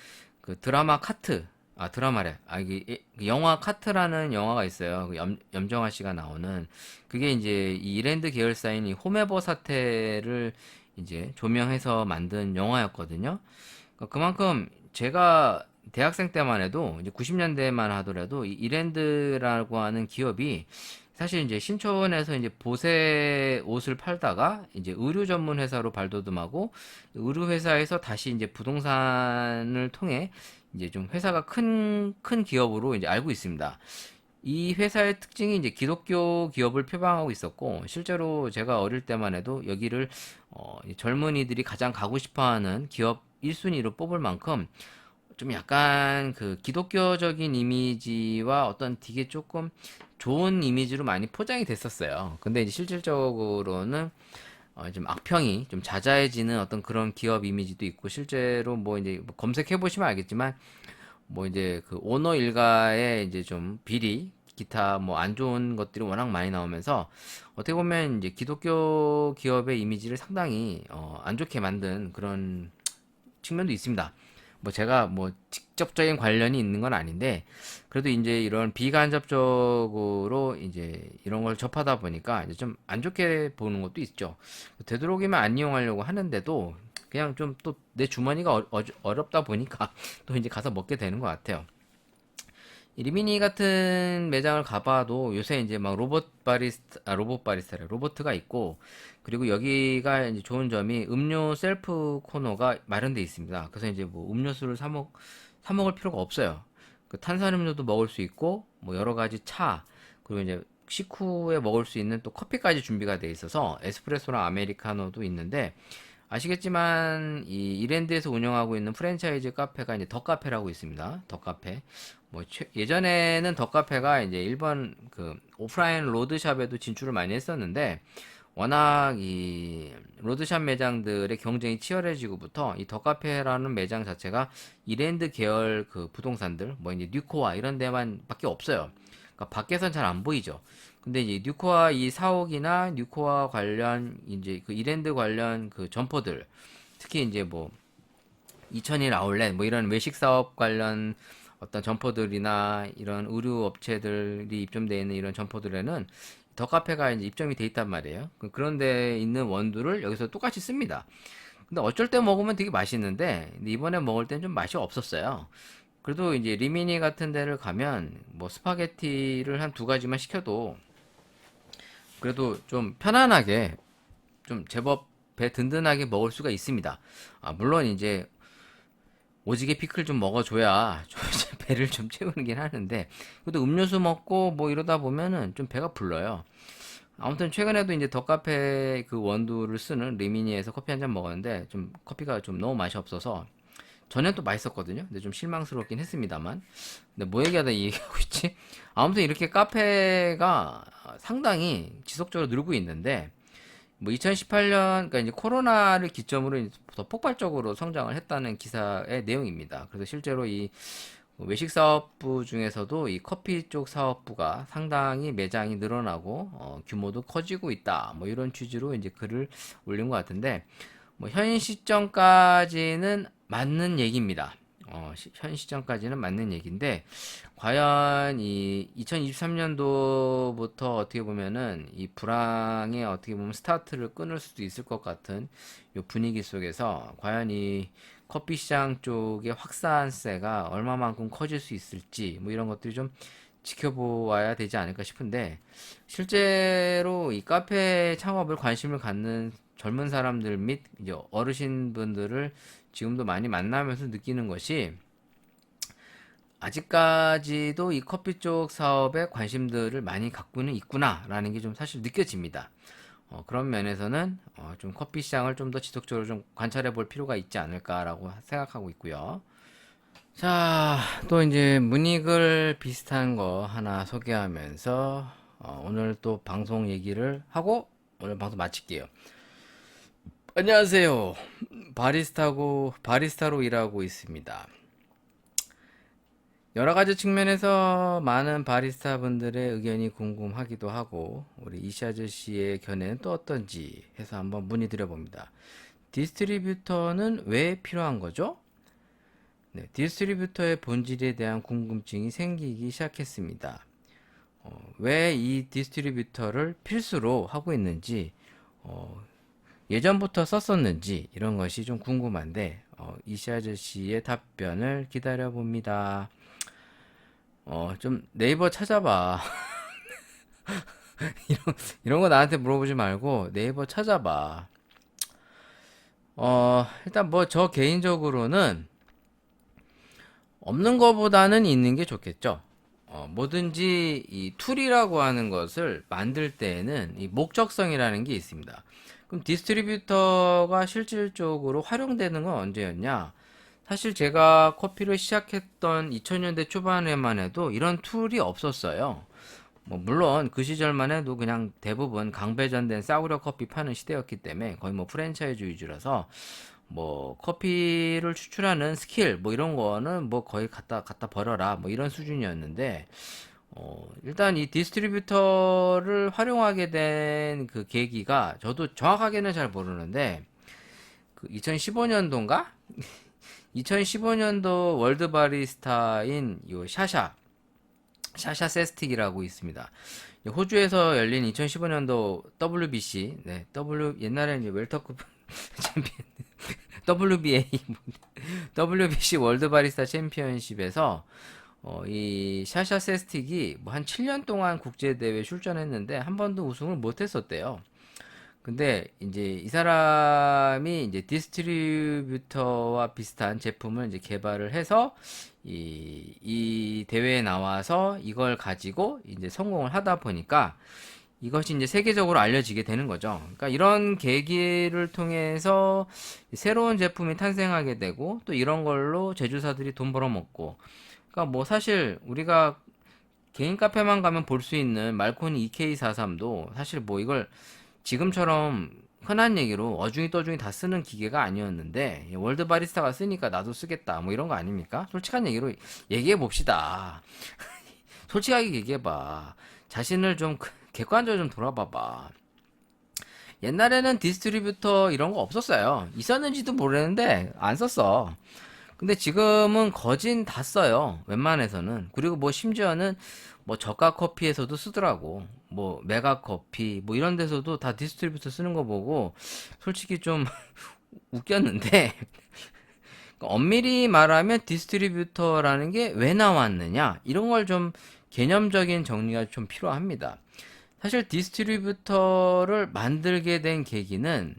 그 드라마 카트, 드라마래. 이게 그 영화 카트라는 영화가 있어요. 그 염정아 씨가 나오는. 그게 이제 이 이랜드 계열사인 이 홈에버 사태를 이제 조명해서 만든 영화였거든요. 그러니까 그만큼 제가 대학생 때만 해도 이제 90년대만 하더라도 이 이랜드라고 하는 기업이 사실 이제 신촌에서 이제 보세 옷을 팔다가 이제 의류 전문 회사로 발돋움하고 의류 회사에서 다시 이제 부동산을 통해 이제 좀 회사가 큰 기업으로 이제 알고 있습니다. 이 회사의 특징이 이제 기독교 기업을 표방하고 있었고, 실제로 제가 어릴 때만 해도 여기를 이 젊은이들이 가장 가고 싶어하는 기업 1순위로 뽑을 만큼 좀 약간 그 기독교적인 이미지와 어떤 되게 조금 좋은 이미지로 많이 포장이 됐었어요. 근데 이제 실질적으로는 좀 악평이 좀 자자해지는 어떤 그런 기업 이미지도 있고, 실제로 뭐 이제 뭐 검색해 보시면 알겠지만 뭐 이제 그 오너 일가의 이제 좀 비리, 기타 뭐 안 좋은 것들이 워낙 많이 나오면서 어떻게 보면 이제 기독교 기업의 이미지를 상당히 안 좋게 만든 그런 측면도 있습니다. 뭐 제가 뭐 직접적인 관련이 있는 건 아닌데, 그래도 이제 이런 비간접적으로 이제 이런 걸 접하다 보니까 이제 좀 안 좋게 보는 것도 있죠. 되도록이면 안 이용하려고 하는데도 그냥 좀 또 내 주머니가 어렵다 보니까 또 이제 가서 먹게 되는 것 같아요. 이 리미니 같은 매장을 가봐도 요새 이제 막 로봇 바리스타래. 로봇가 있고, 그리고 여기가 이제 좋은 점이 음료 셀프 코너가 마련돼 있습니다. 그래서 이제 뭐 음료수를 사 먹을 필요가 없어요. 그 탄산음료도 먹을 수 있고, 뭐 여러 가지 차, 그리고 이제 식후에 먹을 수 있는 또 커피까지 준비가 돼 있어서 에스프레소랑 아메리카노도 있는데, 아시겠지만 이 이랜드에서 운영하고 있는 프랜차이즈 카페가 이제 더 카페라고 있습니다. 더 카페. 뭐 예전에는 더 카페가 이제 일본 그 오프라인 로드샵에도 진출을 많이 했었는데, 워낙 이 로드샵 매장들의 경쟁이 치열해지고부터 이 더 카페라는 매장 자체가 이랜드 계열 그 부동산들 뭐 이제 뉴코아 이런 데만 밖에 없어요. 그러니까 밖에선 잘 안 보이죠. 근데 이제 뉴코아 이 사옥이나 뉴코아 관련 이제 그 이랜드 관련 그 점포들, 특히 이제 뭐 이천일 아울렛 뭐 이런 외식 사업 관련 어떤 점포들이나 이런 의류 업체들이 입점되어 있는 이런 점포들에는 더 카페가 이제 입점이 돼 있단 말이에요. 그런 데 있는 원두를 여기서 똑같이 씁니다. 근데 어쩔 때 먹으면 되게 맛있는데, 근데 이번에 먹을 땐 좀 맛이 없었어요. 그래도 이제 리미니 같은 데를 가면 뭐 스파게티를 한 두 가지만 시켜도 그래도 좀 편안하게 좀 제법 배 든든하게 먹을 수가 있습니다. 아, 물론 이제 오지게 피클 좀 먹어줘야 좀 이제 배를 좀 채우긴 하는데, 그래도 음료수 먹고 뭐 이러다 보면은 좀 배가 불러요. 아무튼 최근에도 이제 더 카페 그 원두를 쓰는 리미니에서 커피 한 잔 먹었는데 좀 커피가 좀 너무 맛이 없어서, 전엔 또 맛있었거든요. 근데 좀 실망스럽긴 했습니다만. 근데 뭐 얘기하다 이 얘기하고 있지? 아무튼 이렇게 카페가 상당히 지속적으로 늘고 있는데, 뭐 2018년, 그러니까 이제 코로나를 기점으로 이제 더 폭발적으로 성장을 했다는 기사의 내용입니다. 그래서 실제로 이 외식 사업부 중에서도 이 커피 쪽 사업부가 상당히 매장이 늘어나고 규모도 커지고 있다. 뭐 이런 취지로 이제 글을 올린 것 같은데, 뭐 현 시점까지는 맞는 얘기입니다. 현 시점까지는 맞는 얘기인데, 과연 이 2023년도부터 어떻게 보면은 이 불황의 어떻게 보면 스타트를 끊을 수도 있을 것 같은 요 분위기 속에서 과연 이 커피 시장 쪽의 확산세가 얼마만큼 커질 수 있을지 뭐 이런 것들이 좀 지켜보아야 되지 않을까 싶은데, 실제로 이 카페 창업을 관심을 갖는 젊은 사람들 및 이제 어르신분들을 지금도 많이 만나면서 느끼는 것이, 아직까지도 이 커피 쪽 사업에 관심들을 많이 갖고는 있구나라는 게 좀 사실 느껴집니다. 그런 면에서는 좀 커피 시장을 좀 더 지속적으로 좀 관찰해 볼 필요가 있지 않을까라고 생각하고 있고요. 자, 또 이제 문익을 비슷한 거 하나 소개하면서 오늘 또 방송 얘기를 하고 오늘 방송 마칠게요. 안녕하세요. 바리스타로 일하고 있습니다. 여러 가지 측면에서 많은 바리스타 분들의 의견이 궁금하기도 하고, 우리 이시 아저씨의 견해는 또 어떤지 해서 한번 문의 드려봅니다. 디스트리뷰터는 왜 필요한 거죠? 네, 디스트리뷰터의 본질에 대한 궁금증이 생기기 시작했습니다. 왜 이 디스트리뷰터를 필수로 하고 있는지, 예전부터 썼었는지 이런 것이 좀 궁금한데, 이시 아저씨의 답변을 기다려 봅니다. 좀 네이버 찾아봐. 이런 거 나한테 물어보지 말고 네이버 찾아봐. 일단 뭐 저 개인적으로는 없는 거보다는 있는 게 좋겠죠. 뭐든지 이 툴이라고 하는 것을 만들 때에는 이 목적성이라는 게 있습니다. 그럼 디스트리뷰터가 실질적으로 활용되는 건 언제였냐? 사실 제가 커피를 시작했던 2000년대 초반에만 해도 이런 툴이 없었어요. 뭐 물론 그 시절만 해도 그냥 대부분 강배전된 싸구려 커피 파는 시대였기 때문에 거의 뭐 프랜차이즈 위주라서 뭐 커피를 추출하는 스킬 뭐 이런 거는 뭐 거의 갖다 버려라 뭐 이런 수준이었는데 일단 이 디스트리뷰터를 활용하게 된 그 계기가 저도 정확하게는 잘 모르는데 그 2015년도인가? 2015년도 월드 바리스타인 요 샤샤 세스틱이라고 있습니다. 호주에서 열린 2015년도 WBC, 네, 옛날에는 웰터급 챔피언, WBA, WBC 월드 바리스타 챔피언십에서 이 샤샤 세스틱이 뭐 한 7년 동안 국제대회 출전했는데 한 번도 우승을 못했었대요. 근데 이제 이 사람이 이제 디스트리뷰터와 비슷한 제품을 이제 개발을 해서 이 대회에 나와서 이걸 가지고 이제 성공을 하다 보니까 이것이 이제 세계적으로 알려지게 되는 거죠. 그러니까 이런 계기를 통해서 새로운 제품이 탄생하게 되고 또 이런 걸로 제조사들이 돈 벌어먹고 그러니까 뭐 사실 우리가 개인 카페만 가면 볼 수 있는 말코니 EK43도 사실 뭐 이걸 지금처럼 흔한 얘기로 어중이 떠중이 다 쓰는 기계가 아니었는데 월드 바리스타가 쓰니까 나도 쓰겠다 뭐 이런 거 아닙니까? 솔직한 얘기로 얘기해 봅시다. 솔직하게 얘기해 봐. 자신을 좀 객관적으로 좀 돌아봐봐. 옛날에는 디스트리뷰터 이런 거 없었어요. 있었는지도 모르겠는데 안 썼어. 근데 지금은 거진 다 써요. 웬만해서는. 그리고 뭐 심지어는 뭐 저가 커피에서도 쓰더라고. 뭐 메가 커피 뭐 이런 데서도 다 디스트리뷰터 쓰는 거 보고 솔직히 좀 웃겼는데 엄밀히 말하면 디스트리뷰터라는 게 왜 나왔느냐 이런 걸 좀 개념적인 정리가 좀 필요합니다. 사실 디스트리뷰터를 만들게 된 계기는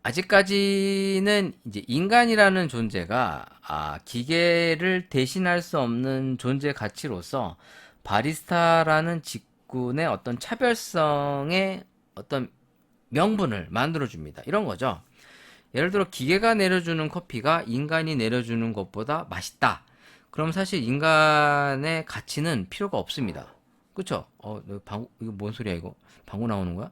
아직까지는 이제 인간이라는 존재가 기계를 대신할 수 없는 존재 가치로서 바리스타라는 직군의 어떤 차별성의 어떤 명분을 만들어 줍니다. 이런 거죠. 예를 들어 기계가 내려주는 커피가 인간이 내려주는 것보다 맛있다. 그럼 사실 인간의 가치는 필요가 없습니다. 그쵸? 이거 뭔 소리야 이거? 방구 나오는 거야?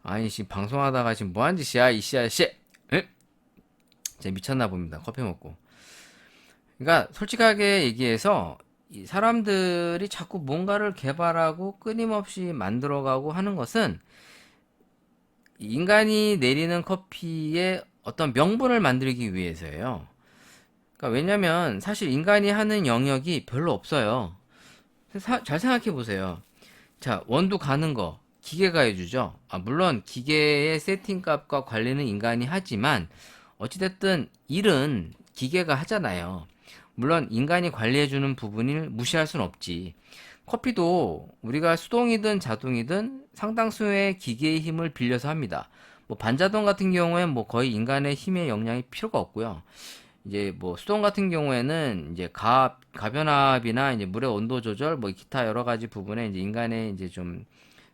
아니 지금 방송하다가 지금 뭐한 짓이야 이씨 아저씨? 에? 진짜 미쳤나 봅니다. 커피 먹고. 그러니까 솔직하게 얘기해서 이 사람들이 자꾸 뭔가를 개발하고 끊임없이 만들어가고 하는 것은 인간이 내리는 커피의 어떤 명분을 만들기 위해서예요. 그러니까 왜냐면 사실 인간이 하는 영역이 별로 없어요. 잘 생각해 보세요. 자, 원두 가는 거 기계가 해주죠. 물론 기계의 세팅값과 관리는 인간이 하지만 어찌됐든 일은 기계가 하잖아요. 물론 인간이 관리해주는 부분을 무시할 순 없지. 커피도 우리가 수동이든 자동이든 상당수의 기계의 힘을 빌려서 합니다. 뭐 반자동 같은 경우엔 뭐 거의 인간의 힘의 영향이 필요가 없고요. 이제 뭐 수동 같은 경우에는 이제 가변압이나 이제 물의 온도 조절 뭐 기타 여러 가지 부분에 이제 인간의 이제 좀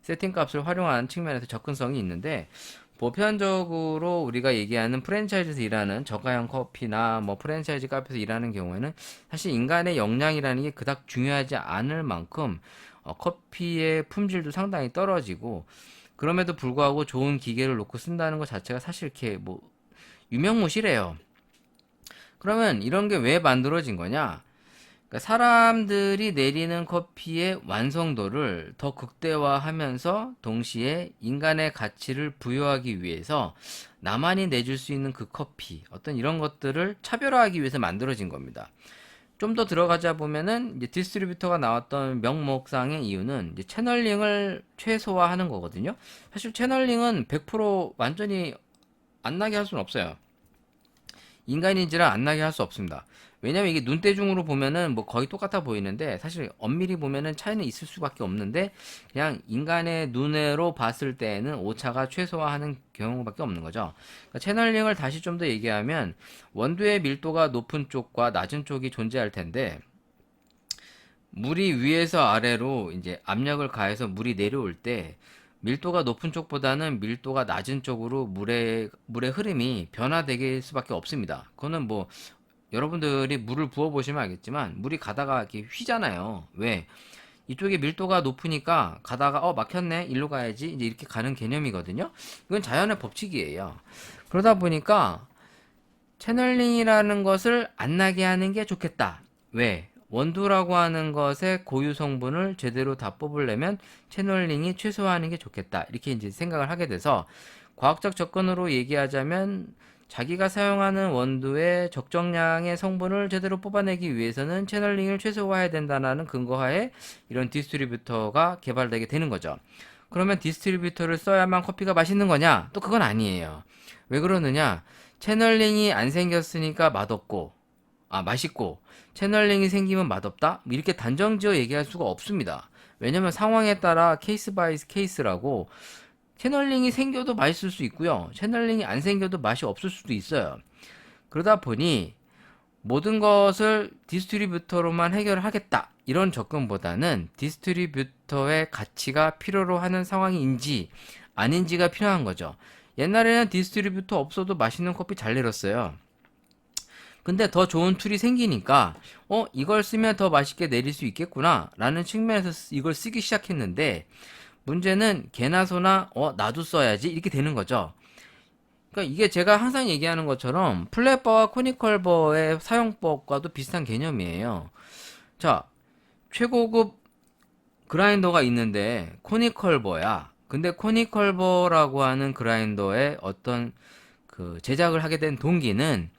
세팅 값을 활용하는 측면에서 접근성이 있는데 보편적으로 우리가 얘기하는 프랜차이즈에서 일하는 저가형 커피나 뭐 프랜차이즈 카페에서 일하는 경우에는 사실 인간의 역량이라는 게 그닥 중요하지 않을 만큼 커피의 품질도 상당히 떨어지고 그럼에도 불구하고 좋은 기계를 놓고 쓴다는 것 자체가 사실 이렇게 뭐 유명무실해요. 그러면 이런 게 왜 만들어진 거냐? 그러니까 사람들이 내리는 커피의 완성도를 더 극대화하면서 동시에 인간의 가치를 부여하기 위해서 나만이 내줄 수 있는 그 커피, 어떤 이런 것들을 차별화하기 위해서 만들어진 겁니다. 좀 더 들어가자 보면은 이제 디스트리뷰터가 나왔던 명목상의 이유는 이제 채널링을 최소화하는 거거든요. 사실 채널링은 100% 완전히 안 나게 할 수는 없어요. 인간인지라 안 나게 할 수 없습니다. 왜냐면 이게 눈대중으로 보면은 뭐 거의 똑같아 보이는데 사실 엄밀히 보면은 차이는 있을 수밖에 없는데 그냥 인간의 눈으로 봤을 때에는 오차가 최소화하는 경우밖에 없는 거죠. 그러니까 채널링을 다시 좀 더 얘기하면 원두의 밀도가 높은 쪽과 낮은 쪽이 존재할 텐데 물이 위에서 아래로 이제 압력을 가해서 물이 내려올 때 밀도가 높은 쪽보다는 밀도가 낮은 쪽으로 물의 흐름이 변화되게 수밖에 없습니다. 그거는 뭐 여러분들이 물을 부어 보시면 알겠지만 물이 가다가 이렇게 휘잖아요. 왜? 이쪽에 밀도가 높으니까 가다가 막혔네 일로 가야지 이제 이렇게 가는 개념이거든요. 이건 자연의 법칙이에요. 그러다 보니까 채널링이라는 것을 안 나게 하는 게 좋겠다. 왜? 원두라고 하는 것의 고유 성분을 제대로 다 뽑으려면 채널링이 최소화하는 게 좋겠다. 이렇게 이제 생각을 하게 돼서 과학적 접근으로 얘기하자면 자기가 사용하는 원두의 적정량의 성분을 제대로 뽑아내기 위해서는 채널링을 최소화해야 된다는 근거하에 이런 디스트리뷰터가 개발되게 되는 거죠. 그러면 디스트리뷰터를 써야만 커피가 맛있는 거냐? 또 그건 아니에요. 왜 그러느냐? 채널링이 안 생겼으니까 맛있고, 채널링이 생기면 맛없다? 이렇게 단정지어 얘기할 수가 없습니다. 왜냐면 상황에 따라 케이스 바이 케이스라고 채널링이 생겨도 맛있을 수 있고요. 채널링이 안 생겨도 맛이 없을 수도 있어요. 그러다 보니 모든 것을 디스트리뷰터로만 해결하겠다. 이런 접근보다는 디스트리뷰터의 가치가 필요로 하는 상황인지 아닌지가 필요한 거죠. 옛날에는 디스트리뷰터 없어도 맛있는 커피 잘 내렸어요. 근데 더 좋은 툴이 생기니까 이걸 쓰면 더 맛있게 내릴 수 있겠구나 라는 측면에서 이걸 쓰기 시작했는데 문제는 개나 소나 나도 써야지 이렇게 되는 거죠. 그러니까 이게 제가 항상 얘기하는 것처럼 플랫버와 코니컬버의 사용법과도 비슷한 개념이에요. 자, 최고급 그라인더가 있는데 코니컬버야. 근데 코니컬버라고 하는 그라인더의 어떤 그 제작을 하게 된 동기는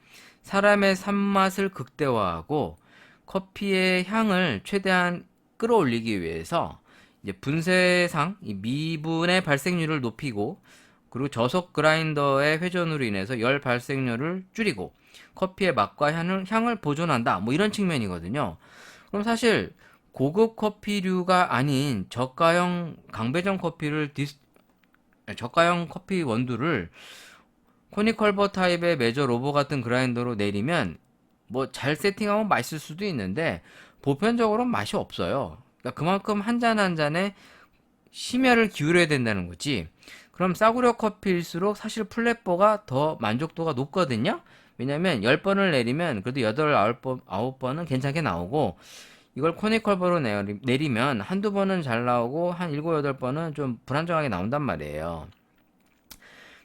사람의 산맛을 극대화하고 커피의 향을 최대한 끌어올리기 위해서 이제 분쇄상 이 미분의 발생률을 높이고 그리고 저속 그라인더의 회전으로 인해서 열 발생률을 줄이고 커피의 맛과 향을 보존한다. 뭐 이런 측면이거든요. 그럼 사실 고급 커피류가 아닌 저가형 강배전 저가형 커피 원두를 코니컬버 타입의 메저 로버 같은 그라인더로 내리면 뭐 잘 세팅하면 맛있을 수도 있는데 보편적으로는 맛이 없어요. 그러니까 그만큼 한 잔 한 잔에 심혈을 기울여야 된다는 거지. 그럼 싸구려 커피일수록 사실 플랫버가 더 만족도가 높거든요. 왜냐면 10번을 내리면 그래도 8, 9번은 괜찮게 나오고 이걸 코니컬버로 내리면 한두 번은 잘 나오고 한 7, 8번은 좀 불안정하게 나온단 말이에요.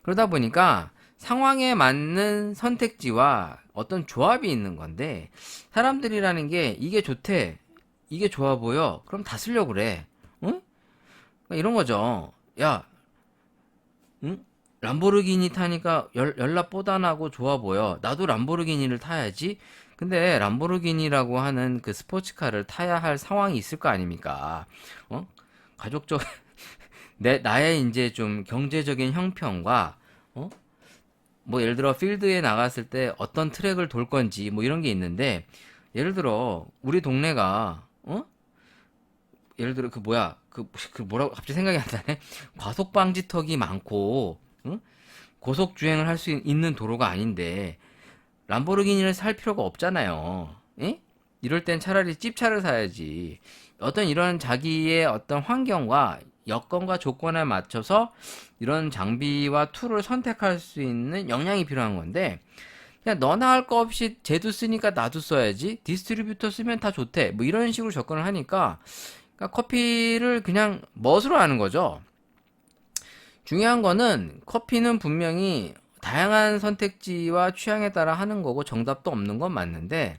그러다 보니까 상황에 맞는 선택지와 어떤 조합이 있는 건데 사람들이라는 게 이게 좋대, 이게 좋아 보여, 그럼 다 쓰려고 그래. 응? 그러니까 이런 거죠. 야, 응? 람보르기니 타니까 연락보단하고 좋아 보여. 나도 람보르기니를 타야지. 근데 람보르기니라고 하는 그 스포츠카를 타야 할 상황이 있을 거 아닙니까? 가족적 나의 이제 좀 경제적인 형편과 어? 뭐 예를 들어 필드에 나갔을 때 어떤 트랙을 돌 건지 뭐 이런 게 있는데 예를 들어 우리 동네가 예를 들어 그 뭐라고 갑자기 생각이 안 나네. 과속 방지턱이 많고 응? 고속 주행을 할 수 있는 도로가 아닌데 람보르기니를 살 필요가 없잖아요. 예? 이럴 땐 차라리 찝차를 사야지. 어떤 이런 자기의 어떤 환경과 여건과 조건에 맞춰서 이런 장비와 툴을 선택할 수 있는 역량이 필요한 건데 그냥 너나 할 거 없이 쟤도 쓰니까 나도 써야지 디스트리뷰터 쓰면 다 좋대 뭐 이런 식으로 접근을 하니까 그러니까 커피를 그냥 멋으로 하는 거죠. 중요한 거는 커피는 분명히 다양한 선택지와 취향에 따라 하는 거고 정답도 없는 건 맞는데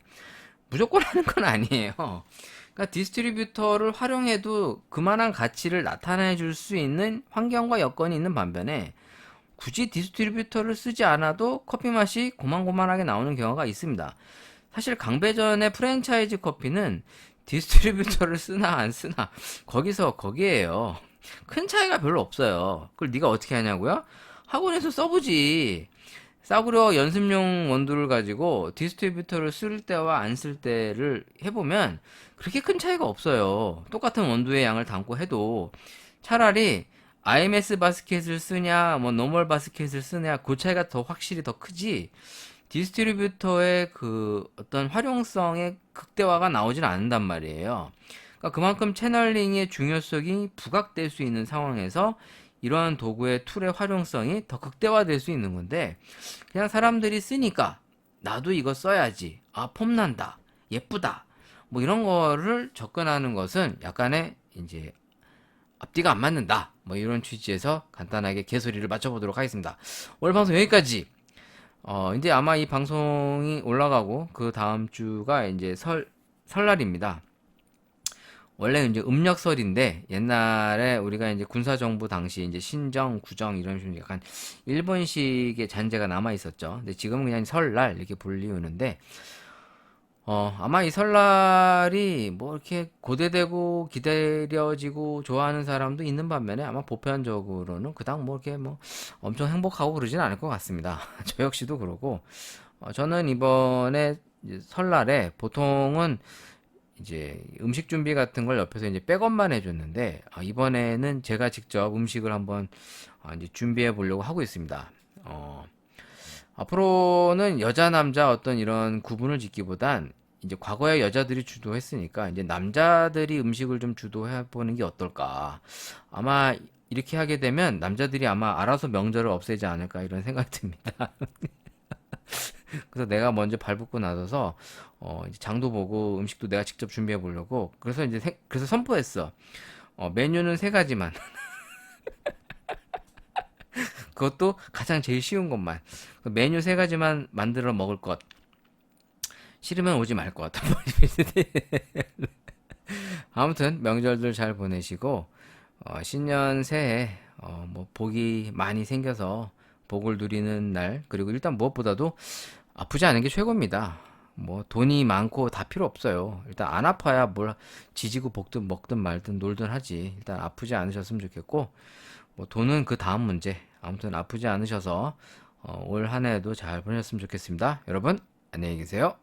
무조건 하는 건 아니에요. 그러니까 디스트리뷰터를 활용해도 그만한 가치를 나타내 줄 수 있는 환경과 여건이 있는 반면에 굳이 디스트리뷰터를 쓰지 않아도 커피 맛이 고만고만하게 나오는 경우가 있습니다. 사실 강배전의 프랜차이즈 커피는 디스트리뷰터를 쓰나 안 쓰나 거기에요. 큰 차이가 별로 없어요. 그걸 네가 어떻게 하냐고요? 학원에서 써보지. 싸구려 연습용 원두를 가지고 디스트리뷰터를 쓸 때와 안 쓸 때를 해보면 그렇게 큰 차이가 없어요. 똑같은 원두의 양을 담고 해도 차라리 IMS 바스켓을 쓰냐, 뭐 노멀 바스켓을 쓰냐, 그 차이가 더 확실히 더 크지. 디스트리뷰터의 그 어떤 활용성의 극대화가 나오진 않는단 말이에요. 그러니까 그만큼 채널링의 중요성이 부각될 수 있는 상황에서 이러한 도구의 툴의 활용성이 더 극대화될 수 있는 건데, 그냥 사람들이 쓰니까 나도 이거 써야지, 아 폼난다, 예쁘다, 뭐 이런 거를 접근하는 것은 약간의 이제 앞뒤가 안 맞는다, 뭐 이런 취지에서 간단하게 개소리를 맞춰보도록 하겠습니다. 오늘 방송 여기까지. 이제 아마 이 방송이 올라가고 그 다음 주가 이제 설날입니다. 원래 이제 음력설인데 옛날에 우리가 이제 군사정부 당시 이제 신정, 구정 이런 식으로 약간 일본식의 잔재가 남아 있었죠. 근데 지금은 그냥 설날 이렇게 불리우는데 아마 이 설날이 뭐 이렇게 고대되고 기다려지고 좋아하는 사람도 있는 반면에 아마 보편적으로는 그닥 뭐 이렇게 뭐 엄청 행복하고 그러진 않을 것 같습니다. 저 역시도 그러고 저는 이번에 이제 설날에 보통은 이제 음식 준비 같은 걸 옆에서 이제 백업만 해줬는데 이번에는 제가 직접 음식을 한번 이제 준비해 보려고 하고 있습니다. 앞으로는 여자 남자 어떤 이런 구분을 짓기보단 이제 과거에 여자들이 주도했으니까 이제 남자들이 음식을 좀 주도해 보는 게 어떨까. 아마 이렇게 하게 되면 남자들이 아마 알아서 명절을 없애지 않을까 이런 생각이 듭니다. 그래서 내가 먼저 발붙고 나서서 이제 장도 보고 음식도 내가 직접 준비해 보려고 그래서 이제 그래서 선포했어. 메뉴는 세 가지만. 그것도 가장 제일 쉬운 것만. 그 메뉴 세 가지만 만들어 먹을 것. 싫으면 오지 말 것. 아무튼 명절들 잘 보내시고 신년 새해 뭐 복이 많이 생겨서 복을 누리는 날, 그리고 일단 무엇보다도 아프지 않은 게 최고입니다. 뭐 돈이 많고 다 필요 없어요. 일단 안 아파야 뭘 지지고 볶든 먹든 말든 놀든 하지. 일단 아프지 않으셨으면 좋겠고 뭐 돈은 그 다음 문제. 아무튼 아프지 않으셔서 올 한 해도 잘 보내셨으면 좋겠습니다. 여러분 안녕히 계세요.